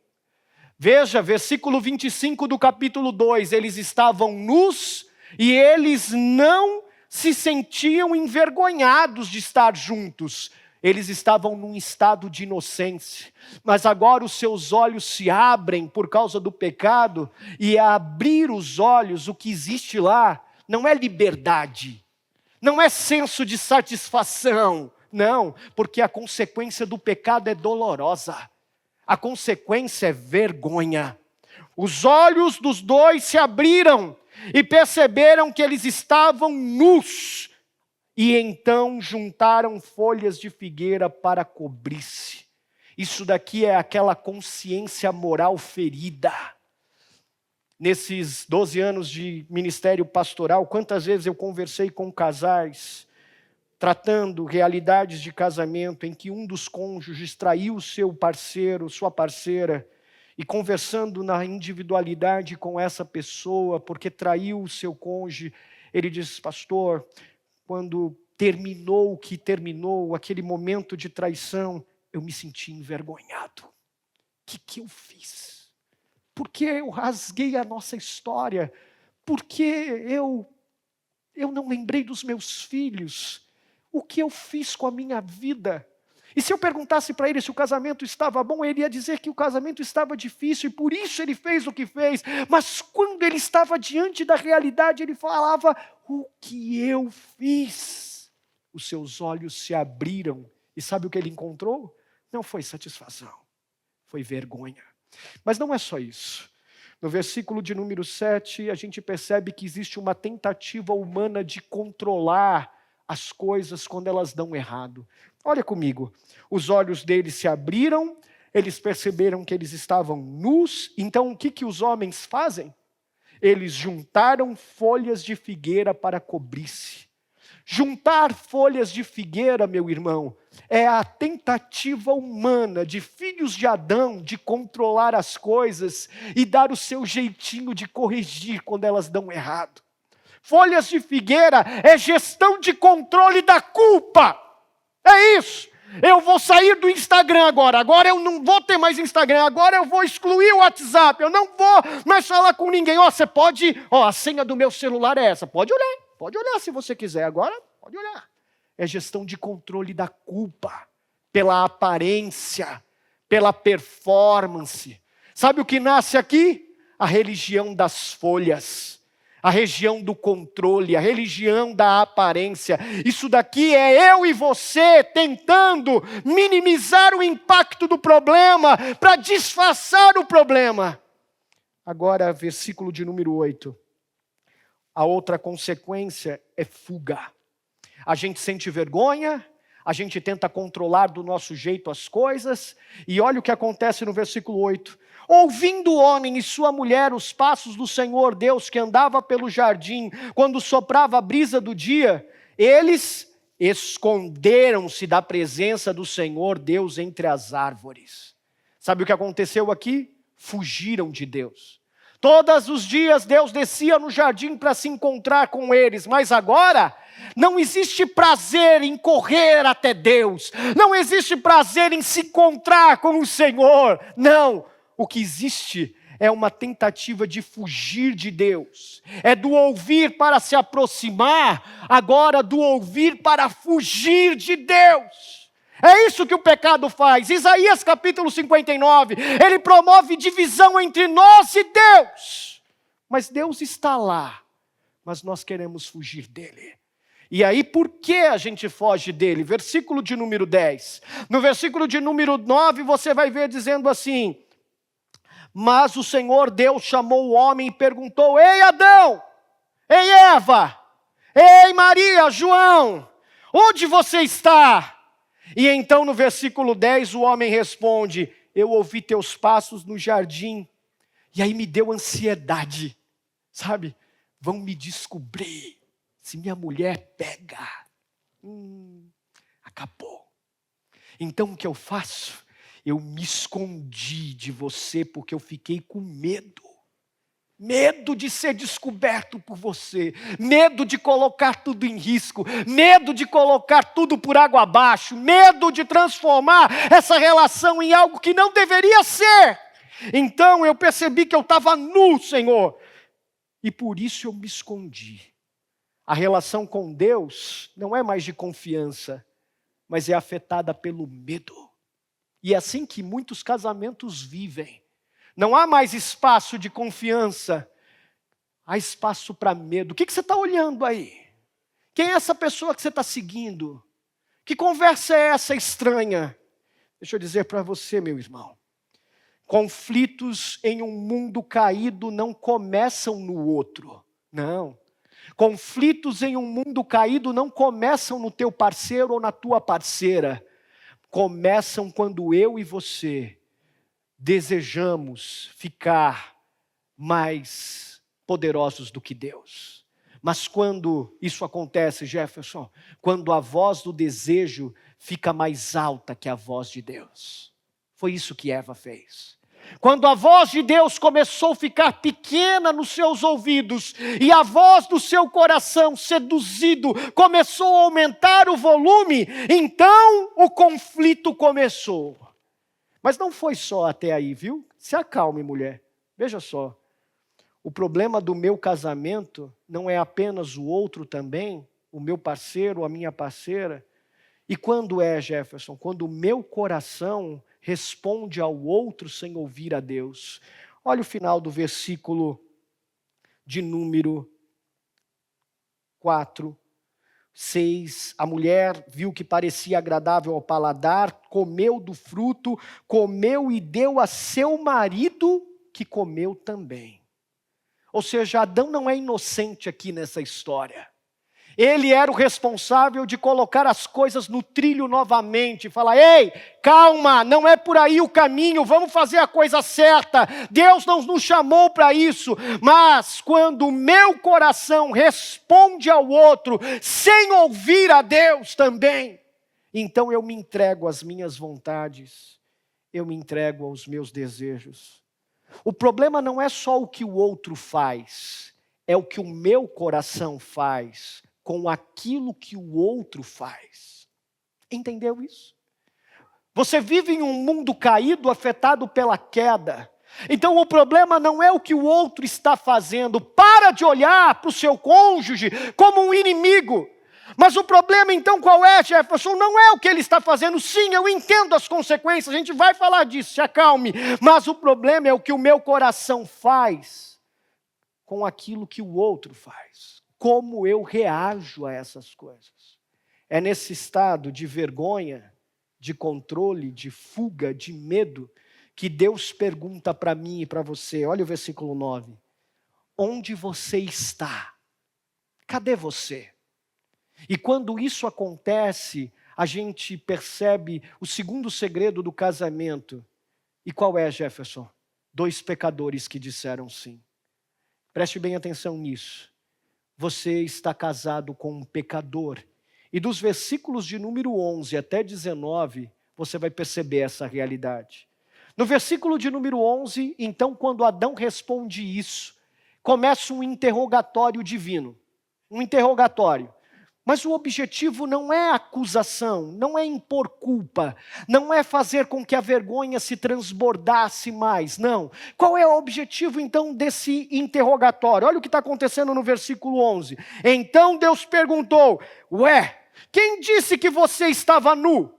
Veja, versículo 25 do capítulo 2, eles estavam nus e eles não se sentiam envergonhados de estar juntos. Eles estavam num estado de inocência, mas agora os seus olhos se abrem por causa do pecado, e a abrir os olhos, o que existe lá não é liberdade, não é senso de satisfação, não, porque a consequência do pecado é dolorosa. A consequência é vergonha. Os olhos dos dois se abriram e perceberam que eles estavam nus. E então juntaram folhas de figueira para cobrir-se. Isso daqui é aquela consciência moral ferida. Nesses 12 anos de ministério pastoral, quantas vezes eu conversei com casais tratando realidades de casamento em que um dos cônjuges traiu seu parceiro, sua parceira, e conversando na individualidade com essa pessoa, porque traiu o seu cônjuge, ele diz: pastor, quando terminou o que terminou, aquele momento de traição, eu me senti envergonhado. O que eu fiz? Por que eu rasguei a nossa história? Por que eu não lembrei dos meus filhos? O que eu fiz com a minha vida? E se eu perguntasse para ele se o casamento estava bom, ele ia dizer que o casamento estava difícil e por isso ele fez o que fez. Mas quando ele estava diante da realidade, ele falava: o que eu fiz? Os seus olhos se abriram e sabe o que ele encontrou? Não foi satisfação, foi vergonha. Mas não é só isso. No versículo de número 7, a gente percebe que existe uma tentativa humana de controlar as coisas quando elas dão errado. Olha comigo, os olhos deles se abriram, eles perceberam que eles estavam nus, então o que os homens fazem? eles juntaram folhas de figueira para cobrir-se. Juntar folhas de figueira, meu irmão, é a tentativa humana de filhos de Adão de controlar as coisas e dar o seu jeitinho de corrigir quando elas dão errado. Folhas de figueira é gestão de controle da culpa. É isso. Eu vou sair do Instagram agora eu não vou ter mais Instagram, agora eu vou excluir o WhatsApp, eu não vou mais falar com ninguém. Você pode, a senha do meu celular é essa, pode olhar se você quiser, agora pode olhar. É gestão de controle da culpa, pela aparência, pela performance. Sabe o que nasce aqui? A religião das folhas. A religião do controle, a religião da aparência. Isso daqui é eu e você tentando minimizar o impacto do problema para disfarçar o problema. Agora, versículo de número 8. A outra consequência é fuga. A gente sente vergonha, a gente tenta controlar do nosso jeito as coisas, e olha o que acontece no versículo 8. Ouvindo o homem e sua mulher os passos do Senhor Deus que andava pelo jardim, quando soprava a brisa do dia, eles esconderam-se da presença do Senhor Deus entre as árvores. Sabe o que aconteceu aqui? Fugiram de Deus. Todos os dias Deus descia no jardim para se encontrar com eles, mas agora não existe prazer em correr até Deus, não existe prazer em se encontrar com o Senhor, não. O que existe é uma tentativa de fugir de Deus. É do ouvir para se aproximar, agora do ouvir para fugir de Deus. É isso que o pecado faz. Isaías capítulo 59, ele promove divisão entre nós e Deus. Mas Deus está lá, mas nós queremos fugir dele. E aí, por que a gente foge dele? Versículo de número 10. No versículo de número 9, você vai ver dizendo assim: mas o Senhor Deus chamou o homem e perguntou: ei Adão, ei Eva, ei Maria, João, onde você está? E então no versículo 10 o homem responde: eu ouvi teus passos no jardim, e aí me deu ansiedade, sabe? Vão me descobrir, se minha mulher pega, acabou. Então o que eu faço? Eu me escondi de você porque eu fiquei com medo. Medo de ser descoberto por você. Medo de colocar tudo em risco. Medo de colocar tudo por água abaixo. Medo de transformar essa relação em algo que não deveria ser. Então eu percebi que eu estava nu, Senhor. E por isso eu me escondi. A relação com Deus não é mais de confiança, mas é afetada pelo medo. E é assim que muitos casamentos vivem. Não há mais espaço de confiança, há espaço para medo. O que você está olhando aí? Quem é essa pessoa que você está seguindo? Que conversa é essa estranha? Deixa eu dizer para você, meu irmão. Conflitos em um mundo caído não começam no outro. Não. Conflitos em um mundo caído não começam no teu parceiro ou na tua parceira. Começam quando eu e você desejamos ficar mais poderosos do que Deus. Mas quando isso acontece, Jefferson, quando a voz do desejo fica mais alta que a voz de Deus. Foi isso que Eva fez. Quando a voz de Deus começou a ficar pequena nos seus ouvidos e a voz do seu coração seduzido começou a aumentar o volume, então o conflito começou. Mas não foi só até aí, viu? Se acalme, mulher. Veja só. O problema do meu casamento não é apenas o outro também, o meu parceiro, a minha parceira. E quando é, Jefferson? Quando o meu coração responde ao outro sem ouvir a Deus. Olha o final do versículo de número 4, 6. A mulher viu que parecia agradável ao paladar, comeu do fruto, comeu e deu a seu marido, que comeu também. Ou seja, Adão não é inocente aqui nessa história. Ele era o responsável de colocar as coisas no trilho novamente. Falar, ei, calma, não é por aí o caminho, vamos fazer a coisa certa. Deus não nos chamou para isso. Mas quando o meu coração responde ao outro, sem ouvir a Deus também, então eu me entrego às minhas vontades, eu me entrego aos meus desejos. O problema não é só o que o outro faz, é o que o meu coração faz com aquilo que o outro faz. Entendeu isso? Você vive em um mundo caído, afetado pela queda. Então o problema não é o que o outro está fazendo. Para de olhar para o seu cônjuge como um inimigo. Mas o problema então qual é, Jefferson? Não é o que ele está fazendo. Sim, eu entendo as consequências, a gente vai falar disso, se acalme. Mas o problema é o que o meu coração faz com aquilo que o outro faz. Como eu reajo a essas coisas. É nesse estado de vergonha, de controle, de fuga, de medo, que Deus pergunta para mim e para você. Olha o versículo 9. Onde você está? Cadê você? E quando isso acontece, a gente percebe o segundo segredo do casamento. E qual é, Jefferson? 2 pecadores que disseram sim. Preste bem atenção nisso. Você está casado com um pecador. E dos versículos de número 11 até 19, você vai perceber essa realidade. No versículo de número 11, então, quando Adão responde isso, começa um interrogatório divino. Um interrogatório. Mas o objetivo não é acusação, não é impor culpa, não é fazer com que a vergonha se transbordasse mais, não. Qual é o objetivo então desse interrogatório? Olha o que está acontecendo no versículo 11. Então Deus perguntou, quem disse que você estava nu?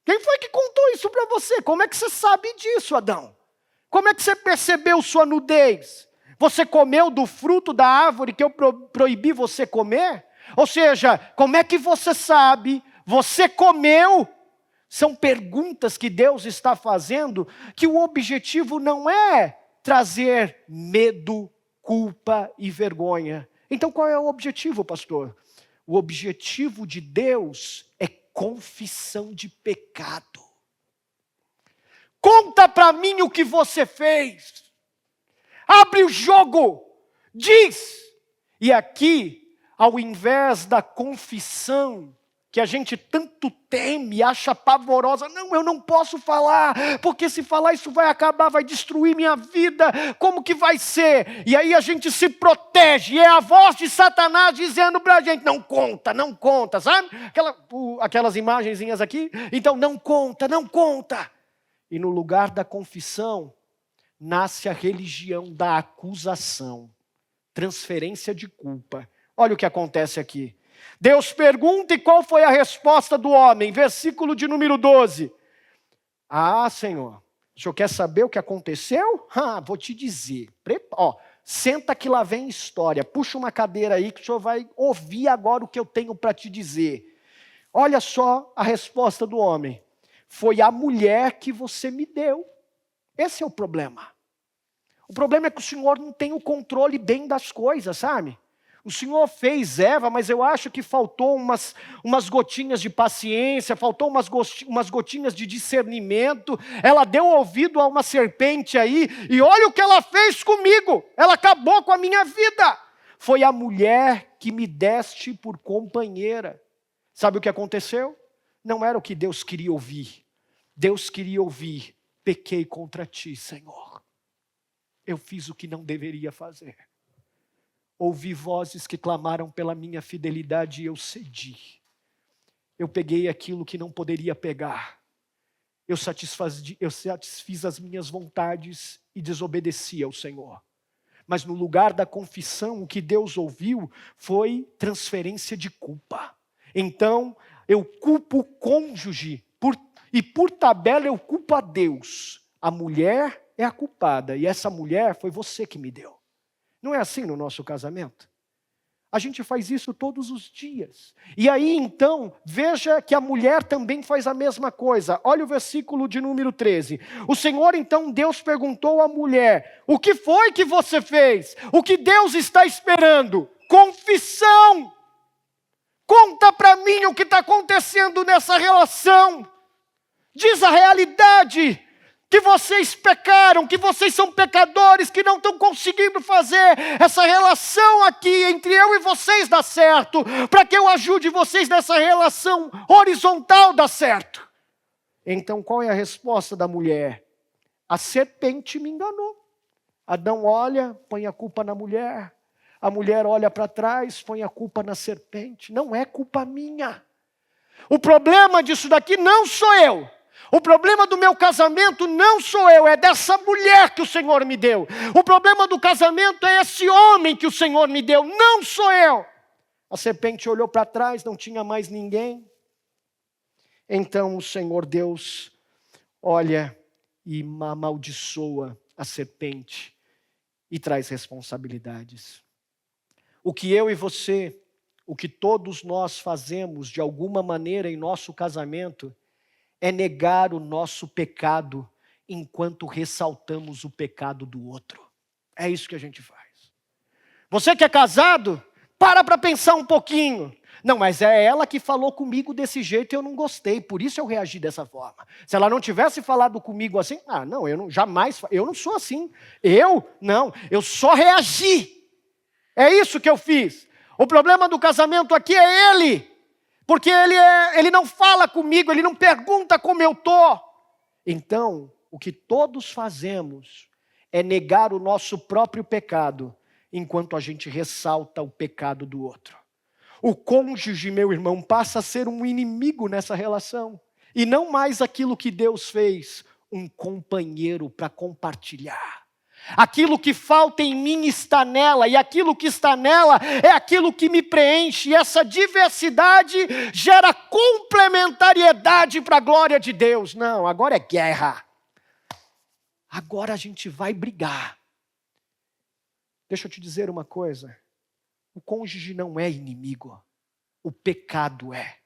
Quem foi que contou isso para você? Como é que você sabe disso, Adão? Como é que você percebeu sua nudez? Você comeu do fruto da árvore que eu proibi você comer? Ou seja, como é que você sabe? Você comeu? São perguntas que Deus está fazendo, que o objetivo não é trazer medo, culpa e vergonha. Então qual é o objetivo, pastor? O objetivo de Deus é confissão de pecado. Conta para mim o que você fez. Abre o jogo. Diz. E aqui, ao invés da confissão, que a gente tanto teme, acha pavorosa, não, eu não posso falar, porque se falar isso vai acabar, vai destruir minha vida, como que vai ser? E aí a gente se protege, é a voz de Satanás dizendo para a gente, não conta, sabe? Aquelas imagenzinhas aqui, então não conta. E no lugar da confissão, nasce a religião da acusação, transferência de culpa. Olha o que acontece aqui. Deus pergunta e qual foi a resposta do homem? Versículo de número 12. Ah, Senhor, o senhor quer saber o que aconteceu? Vou te dizer. Senta que lá vem história. Puxa uma cadeira aí que o senhor vai ouvir agora o que eu tenho para te dizer. Olha só a resposta do homem. Foi a mulher que você me deu. Esse é o problema. O problema é que o Senhor não tem o controle bem das coisas, sabe? O Senhor fez Eva, mas eu acho que faltou umas gotinhas de paciência, faltou umas gotinhas de discernimento. Ela deu ouvido a uma serpente aí, e olha o que ela fez comigo. Ela acabou com a minha vida. Foi a mulher que me deste por companheira. Sabe o que aconteceu? Não era o que Deus queria ouvir. Deus queria ouvir, pequei contra ti, Senhor. Eu fiz o que não deveria fazer. Ouvi vozes que clamaram pela minha fidelidade e eu cedi. Eu peguei aquilo que não poderia pegar. Eu satisfiz as minhas vontades e desobedeci ao Senhor. Mas no lugar da confissão, o que Deus ouviu foi transferência de culpa. Então, eu culpo o cônjuge e por tabela eu culpo a Deus. A mulher é a culpada e essa mulher foi você que me deu. Não é assim no nosso casamento? A gente faz isso todos os dias. E aí então, veja que a mulher também faz a mesma coisa. Olha o versículo de número 13. O Senhor então, Deus perguntou à mulher, o que foi que você fez? O que Deus está esperando? Confissão. Conta para mim o que está acontecendo nessa relação. Diz a realidade, que vocês pecaram, que vocês são pecadores, que não estão conseguindo fazer essa relação aqui entre eu e vocês dar certo, para que eu ajude vocês nessa relação horizontal dar certo. Então qual é a resposta da mulher? A serpente me enganou. Adão olha, põe a culpa na mulher. A mulher olha para trás, põe a culpa na serpente. Não é culpa minha. O problema disso daqui não sou eu. O problema do meu casamento não sou eu, é dessa mulher que o Senhor me deu. O problema do casamento é esse homem que o Senhor me deu, não sou eu. A serpente olhou para trás, não tinha mais ninguém. Então o Senhor Deus olha e amaldiçoa a serpente e traz responsabilidades. O que eu e você, o que todos nós fazemos de alguma maneira em nosso casamento, é negar o nosso pecado enquanto ressaltamos o pecado do outro. É isso que a gente faz. Você que é casado, para pensar um pouquinho. Não, mas é ela que falou comigo desse jeito e eu não gostei, por isso eu reagi dessa forma. Se ela não tivesse falado comigo assim, não, eu não eu não sou assim. Eu só reagi. É isso que eu fiz. O problema do casamento aqui é ele. Porque ele não fala comigo, ele não pergunta como eu estou. Então, o que todos fazemos é negar o nosso próprio pecado, enquanto a gente ressalta o pecado do outro. O cônjuge, meu irmão, passa a ser um inimigo nessa relação. E não mais aquilo que Deus fez, um companheiro para compartilhar. Aquilo que falta em mim está nela, e aquilo que está nela é aquilo que me preenche. E essa diversidade gera complementariedade para a glória de Deus. Não, agora é guerra. Agora a gente vai brigar. Deixa eu te dizer uma coisa. O cônjuge não é inimigo. O pecado é.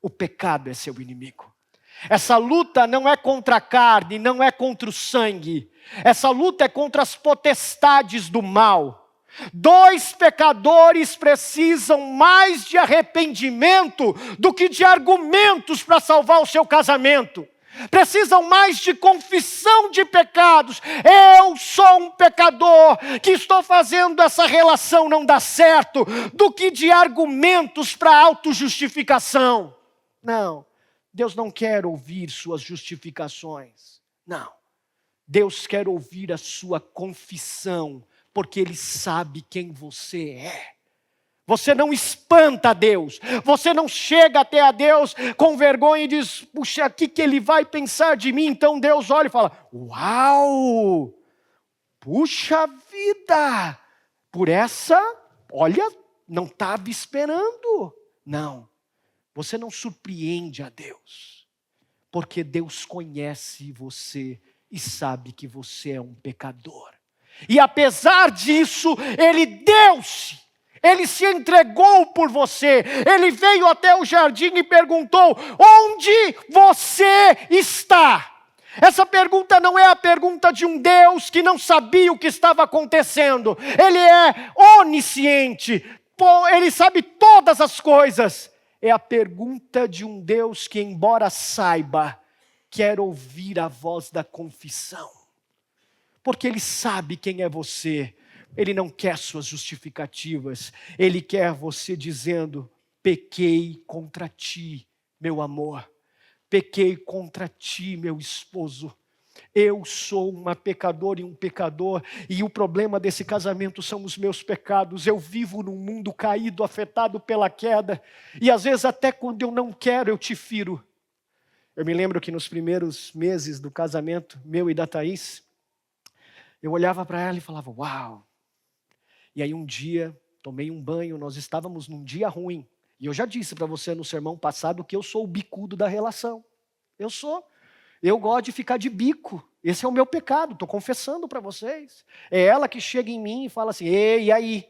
O pecado é seu inimigo. Essa luta não é contra a carne, não é contra o sangue. Essa luta é contra as potestades do mal. Dois pecadores precisam mais de arrependimento do que de argumentos para salvar o seu casamento. Precisam mais de confissão de pecados. Eu sou um pecador que estou fazendo essa relação não dar certo, do que de argumentos para autojustificação. Não. Deus não quer ouvir suas justificações. Não. Deus quer ouvir a sua confissão, porque Ele sabe quem você é. Você não espanta a Deus. Você não chega até a Deus com vergonha e diz, puxa, o que Ele vai pensar de mim? Então Deus olha e fala, uau, puxa vida, por essa, olha, não estava esperando. Não. Você não surpreende a Deus, porque Deus conhece você e sabe que você é um pecador. E apesar disso, Ele deu-se, Ele se entregou por você. Ele veio até o jardim e perguntou, onde você está? Essa pergunta não é a pergunta de um Deus que não sabia o que estava acontecendo. Ele é onisciente, Ele sabe todas as coisas. É a pergunta de um Deus que, embora saiba, quer ouvir a voz da confissão. Porque Ele sabe quem é você. Ele não quer suas justificativas. Ele quer você dizendo, pequei contra ti, meu amor. Pequei contra ti, meu esposo. Eu sou uma pecadora e um pecador, e o problema desse casamento são os meus pecados. Eu vivo num mundo caído, afetado pela queda, e às vezes até quando eu não quero, eu te firo. Eu me lembro que nos primeiros meses do casamento, meu e da Thaís, eu olhava para ela e falava, uau. E aí um dia, tomei um banho, nós estávamos num dia ruim, e eu já disse para você no sermão passado que eu sou o bicudo da relação. Eu sou. Eu gosto de ficar de bico. Esse é o meu pecado, estou confessando para vocês. É ela que chega em mim e fala assim, ei, e aí?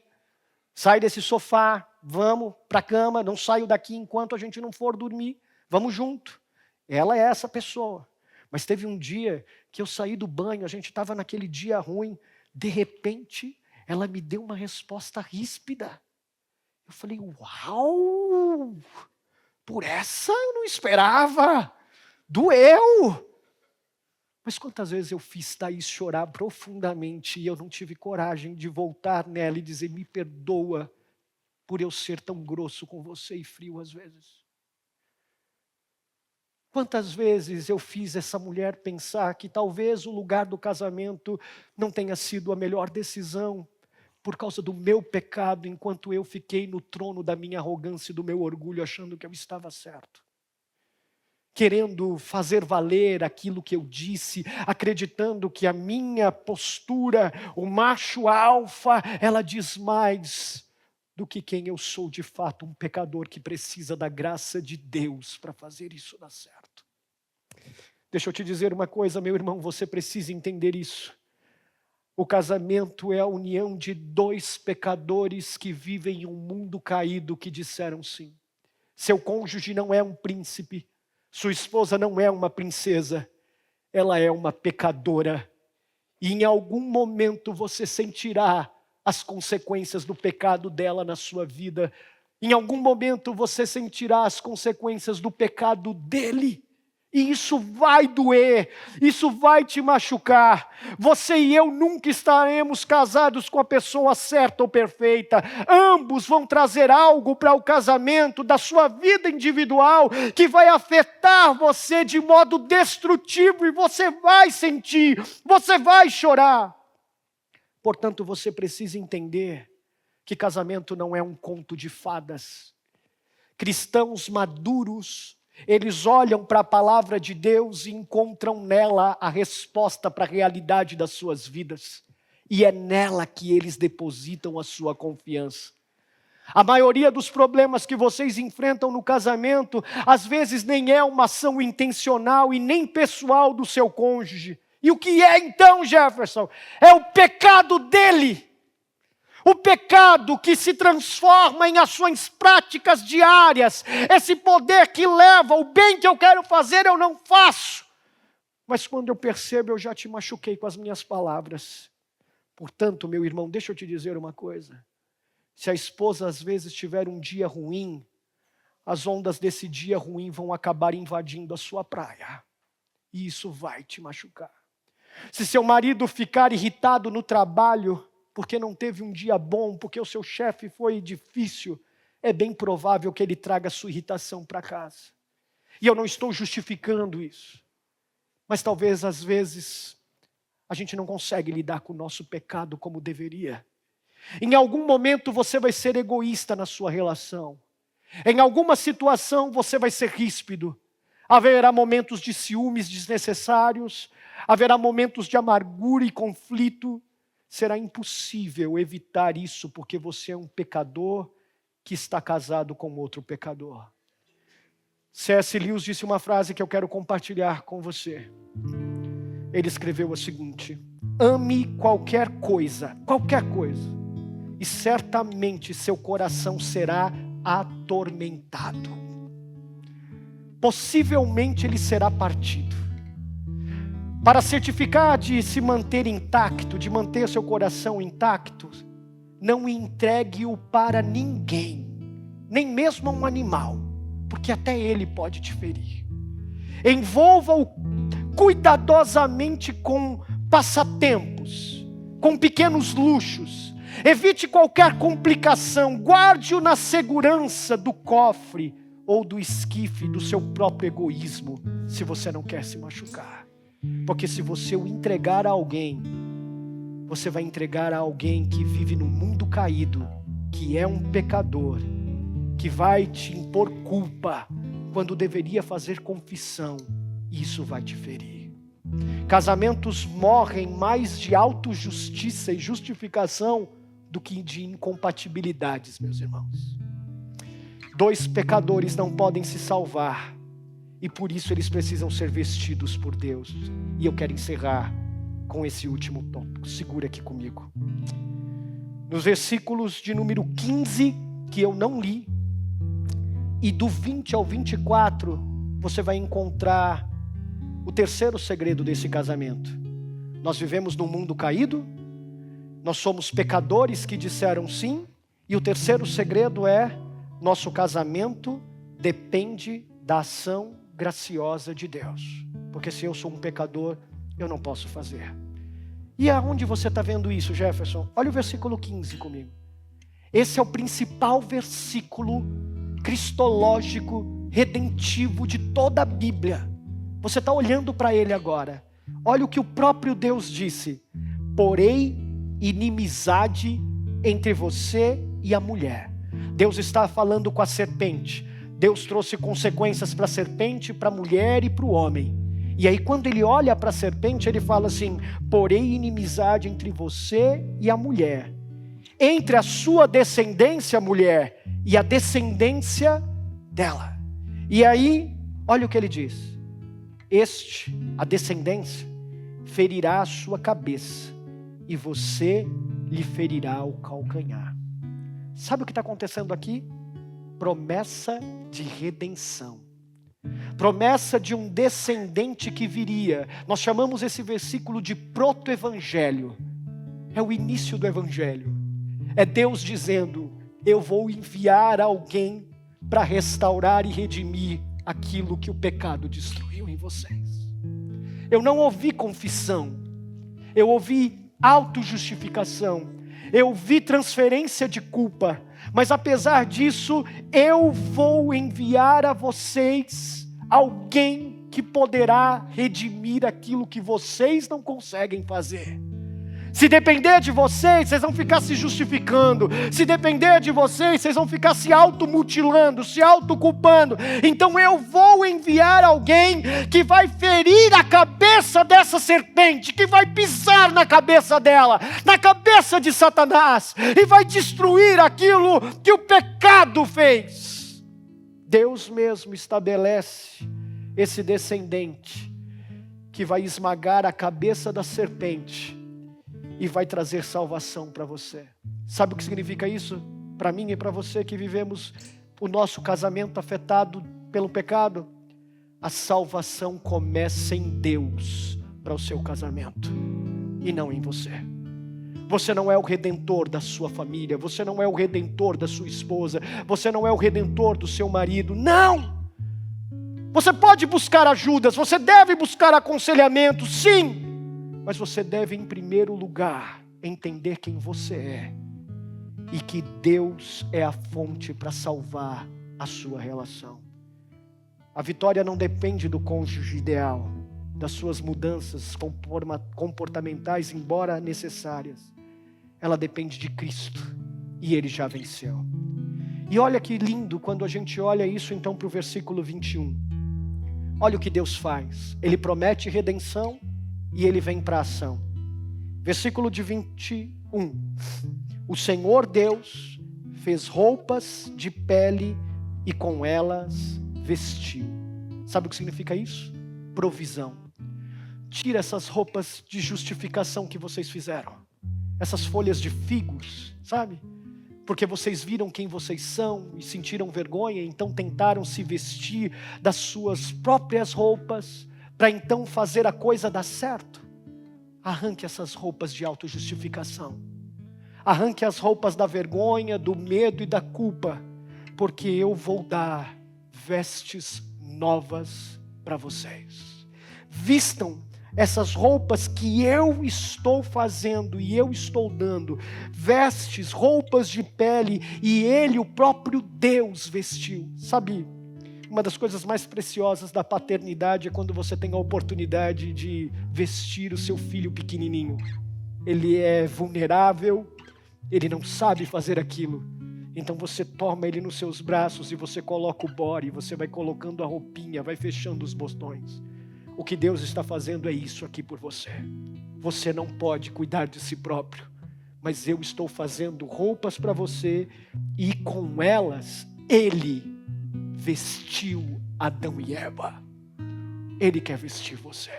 Sai desse sofá, vamos para a cama, não saio daqui enquanto a gente não for dormir. Vamos junto. Ela é essa pessoa. Mas teve um dia que eu saí do banho, a gente estava naquele dia ruim, de repente, ela me deu uma resposta ríspida. Eu falei, uau! Por essa eu não esperava. Doeu. Mas quantas vezes eu fiz Thaís chorar profundamente e eu não tive coragem de voltar nela e dizer, me perdoa por eu ser tão grosso com você e frio às vezes. Quantas vezes eu fiz essa mulher pensar que talvez o lugar do casamento não tenha sido a melhor decisão por causa do meu pecado, enquanto eu fiquei no trono da minha arrogância e do meu orgulho, achando que eu estava certo. Querendo fazer valer aquilo que eu disse, acreditando que a minha postura, o macho alfa, ela diz mais do que quem eu sou de fato, um pecador que precisa da graça de Deus para fazer isso dar certo. Deixa eu te dizer uma coisa, meu irmão, você precisa entender isso. O casamento é a união de dois pecadores que vivem em um mundo caído que disseram sim. Seu cônjuge não é um príncipe, sua esposa não é uma princesa, ela é uma pecadora. E em algum momento você sentirá as consequências do pecado dela na sua vida. Em algum momento você sentirá as consequências do pecado dele. E isso vai doer, isso vai te machucar. Você e eu nunca estaremos casados com a pessoa certa ou perfeita. Ambos vão trazer algo para o casamento da sua vida individual que vai afetar você de modo destrutivo e você vai sentir, você vai chorar. Portanto, você precisa entender que casamento não é um conto de fadas. Cristãos maduros, eles olham para a palavra de Deus e encontram nela a resposta para a realidade das suas vidas. E é nela que eles depositam a sua confiança. A maioria dos problemas que vocês enfrentam no casamento, às vezes nem é uma ação intencional e nem pessoal do seu cônjuge. E o que é então, Jefferson? É o pecado dele. O pecado que se transforma em ações práticas diárias. Esse poder que leva o bem que eu quero fazer, eu não faço. Mas quando eu percebo, eu já te machuquei com as minhas palavras. Portanto, meu irmão, deixa eu te dizer uma coisa. Se a esposa às vezes tiver um dia ruim, as ondas desse dia ruim vão acabar invadindo a sua praia. E isso vai te machucar. Se seu marido ficar irritado no trabalho, porque não teve um dia bom, porque o seu chefe foi difícil, é bem provável que ele traga a sua irritação para casa. E eu não estou justificando isso. Mas talvez, às vezes, a gente não consegue lidar com o nosso pecado como deveria. Em algum momento você vai ser egoísta na sua relação. Em alguma situação você vai ser ríspido. Haverá momentos de ciúmes desnecessários. Haverá momentos de amargura e conflito. Será impossível evitar isso porque você é um pecador que está casado com outro pecador. C.S. Lewis disse uma frase que eu quero compartilhar com você. Ele escreveu a seguinte: ame qualquer coisa, e certamente seu coração será atormentado. Possivelmente ele será partido. Para certificar de se manter intacto, de manter seu coração intacto, não entregue-o para ninguém, nem mesmo a um animal, porque até ele pode te ferir. Envolva-o cuidadosamente com passatempos, com pequenos luxos. Evite qualquer complicação, guarde-o na segurança do cofre ou do esquife do seu próprio egoísmo, se você não quer se machucar. Porque se você o entregar a alguém, você vai entregar a alguém que vive num mundo caído, que é um pecador, que vai te impor culpa, quando deveria fazer confissão, e isso vai te ferir. Casamentos morrem mais de autojustiça e justificação do que de incompatibilidades, meus irmãos. Dois pecadores não podem se salvar, e por isso eles precisam ser vestidos por Deus. E eu quero encerrar com esse último tópico. Segura aqui comigo. Nos versículos de número 15, que eu não li, e do 20 ao 24, você vai encontrar o terceiro segredo desse casamento. Nós vivemos num mundo caído, nós somos pecadores que disseram sim, E o terceiro segredo é: nosso casamento depende da ação graciosa de Deus. Porque se eu sou um pecador, eu não posso fazer. E aonde você está vendo isso, Jefferson? Olha o versículo 15 comigo. Esse é o principal versículo cristológico, redentivo de toda a Bíblia. Você está olhando para ele agora. Olha o que o próprio Deus disse: porém, inimizade entre você e a mulher. Deus está falando com a serpente. Deus trouxe consequências para a serpente, para a mulher e para o homem. E aí quando ele olha para a serpente, ele fala assim: porém inimizade entre você e a mulher, entre a sua descendência, mulher, e a descendência dela. E aí, olha o que ele diz: a descendência, ferirá a sua cabeça, e você lhe ferirá o calcanhar. Sabe o que está acontecendo aqui? Promessa de redenção. Promessa de um descendente que viria. Nós chamamos esse versículo de proto-evangelho. É o início do evangelho. É Deus dizendo: eu vou enviar alguém para restaurar e redimir aquilo que o pecado destruiu em vocês. Eu não ouvi confissão, eu ouvi autojustificação, eu ouvi transferência de culpa. Mas apesar disso, eu vou enviar a vocês alguém que poderá redimir aquilo que vocês não conseguem fazer. Se depender de vocês, vocês vão ficar se justificando. Se depender de vocês, vocês vão ficar se automutilando, se autoculpando. Então eu vou enviar alguém que vai ferir a cabeça dessa serpente, que vai pisar na cabeça dela, na cabeça de Satanás, e vai destruir aquilo que o pecado fez. Deus mesmo estabelece esse descendente que vai esmagar a cabeça da serpente e vai trazer salvação para você. Sabe o que significa isso? Para mim e para você que vivemos o nosso casamento afetado pelo pecado. A salvação começa em Deus para o seu casamento e não em você. Você não é o redentor da sua família, você não é o redentor da sua esposa, você não é o redentor do seu marido, não! Você pode buscar ajudas, você deve buscar aconselhamento, sim, mas você deve em primeiro lugar entender quem você é e que Deus é a fonte para salvar a sua relação. A vitória não depende do cônjuge ideal, das suas mudanças comportamentais, embora necessárias. Ela depende de Cristo e Ele já venceu. E olha que lindo quando a gente olha isso então para o versículo 21. Olha o que Deus faz. Ele promete redenção e Ele vem para a ação. Versículo de 21. O Senhor Deus fez roupas de pele e com elas vestiu. Sabe o que significa isso? Provisão. Tira essas roupas de justificação que vocês fizeram. Essas folhas de figos, sabe? Porque vocês viram quem vocês são e sentiram vergonha, então tentaram se vestir das suas próprias roupas, para então fazer a coisa dar certo. Arranque essas roupas de autojustificação. Arranque as roupas da vergonha, do medo e da culpa, porque eu vou dar vestes novas para vocês. Vistam essas roupas que eu estou fazendo e eu estou dando, vestes, roupas de pele, e Ele, o próprio Deus, vestiu. Sabe, uma das coisas mais preciosas da paternidade é quando você tem a oportunidade de vestir o seu filho pequenininho. Ele é vulnerável, ele não sabe fazer aquilo. Então você toma ele nos seus braços e você coloca o body, você vai colocando a roupinha, vai fechando os botões. O que Deus está fazendo é isso aqui por você. Você não pode cuidar de si próprio, mas eu estou fazendo roupas para você e com elas Ele vestiu Adão e Eva. Ele quer vestir você.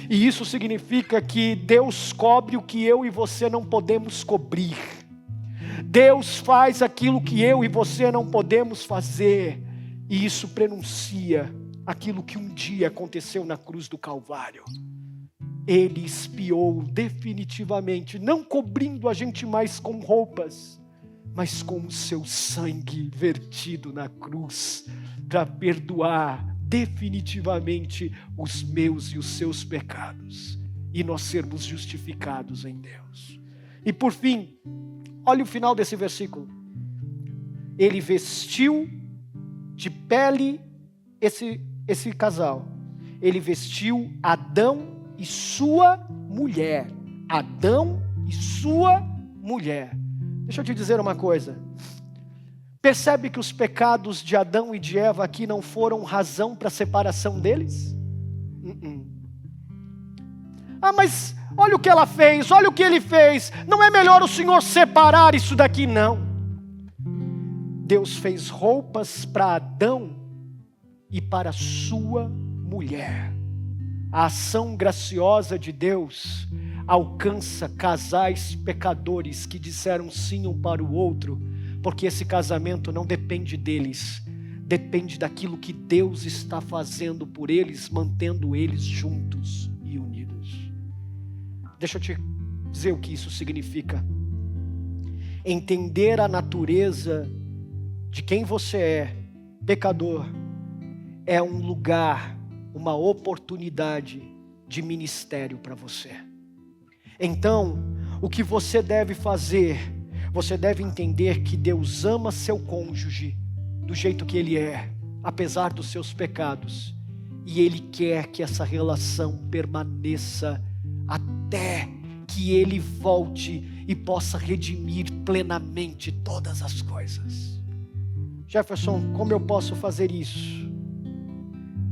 E isso significa que Deus cobre o que eu e você não podemos cobrir. Deus faz aquilo que eu e você não podemos fazer. E isso prenuncia aquilo que um dia aconteceu na cruz do Calvário. Ele expiou definitivamente, não cobrindo a gente mais com roupas, mas com o seu sangue vertido na cruz, para perdoar definitivamente os meus e os seus pecados, e nós sermos justificados em Deus. E por fim, olha o final desse versículo. Ele vestiu de pele esse casal. Ele vestiu Adão e sua mulher. Adão e sua mulher. Deixa eu te dizer uma coisa. Percebe que os pecados de Adão e de Eva aqui não foram razão para a separação deles? Ah, mas olha o que ela fez, olha o que ele fez. Não é melhor o Senhor separar isso daqui? Não. Deus fez roupas para Adão e para sua mulher. A ação graciosa de Deus alcança casais pecadores que disseram sim um para o outro, porque esse casamento não depende deles, depende daquilo que Deus está fazendo por eles, mantendo eles juntos e unidos. Deixa eu te dizer o que isso significa. Entender a natureza de quem você é, pecador, é um lugar, uma oportunidade de ministério para você. Então, o que você deve fazer, você deve entender que Deus ama seu cônjuge do jeito que ele é, apesar dos seus pecados, e Ele quer que essa relação permaneça até que Ele volte e possa redimir plenamente todas as coisas. Jefferson, como eu posso fazer isso?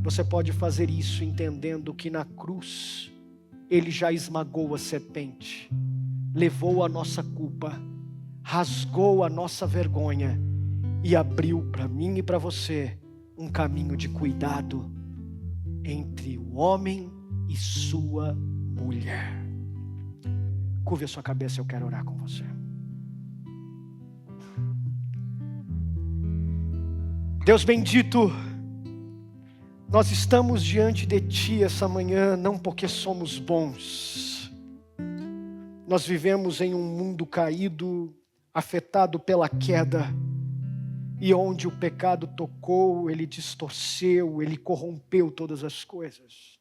Você pode fazer isso entendendo que na cruz Ele já esmagou a serpente, levou a nossa culpa, rasgou a nossa vergonha e abriu para mim e para você um caminho de cuidado entre o homem e sua mulher. Curve a sua cabeça, eu quero orar com você. Deus bendito, nós estamos diante de Ti essa manhã, não porque somos bons. Nós vivemos em um mundo caído, afetado pela queda, e onde o pecado tocou, ele distorceu, ele corrompeu todas as coisas.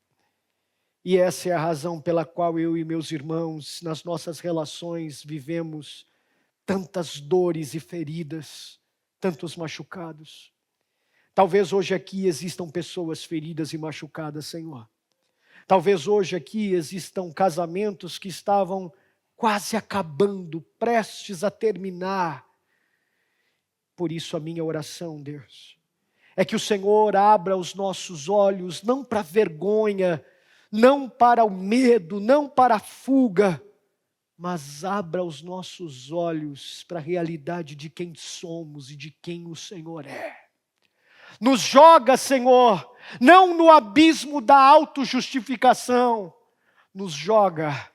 E essa é a razão pela qual eu e meus irmãos, nas nossas relações, vivemos tantas dores e feridas, tantos machucados. Talvez hoje aqui existam pessoas feridas e machucadas, Senhor. Talvez hoje aqui existam casamentos que estavam quase acabando, prestes a terminar. Por isso a minha oração, Deus, é que o Senhor abra os nossos olhos, não para a vergonha, não para o medo, não para a fuga, mas abra os nossos olhos para a realidade de quem somos e de quem o Senhor é. Nos joga, Senhor, não no abismo da autojustificação, nos joga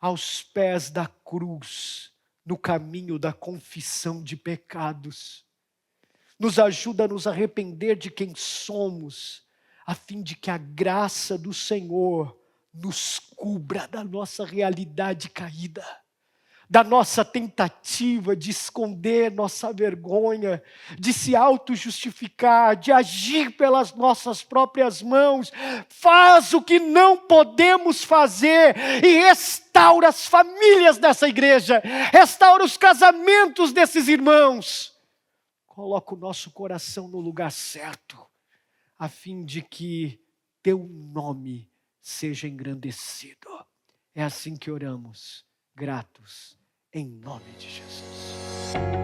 aos pés da cruz, no caminho da confissão de pecados. Nos ajuda a nos arrepender de quem somos, a fim de que a graça do Senhor nos cubra da nossa realidade caída, da nossa tentativa de esconder nossa vergonha, de se auto-justificar, de agir pelas nossas próprias mãos. Faz o que não podemos fazer e restaura as famílias dessa igreja, restaura os casamentos desses irmãos. Coloca o nosso coração no lugar certo, a fim de que Teu nome seja engrandecido. É assim que oramos, gratos, em nome de Jesus.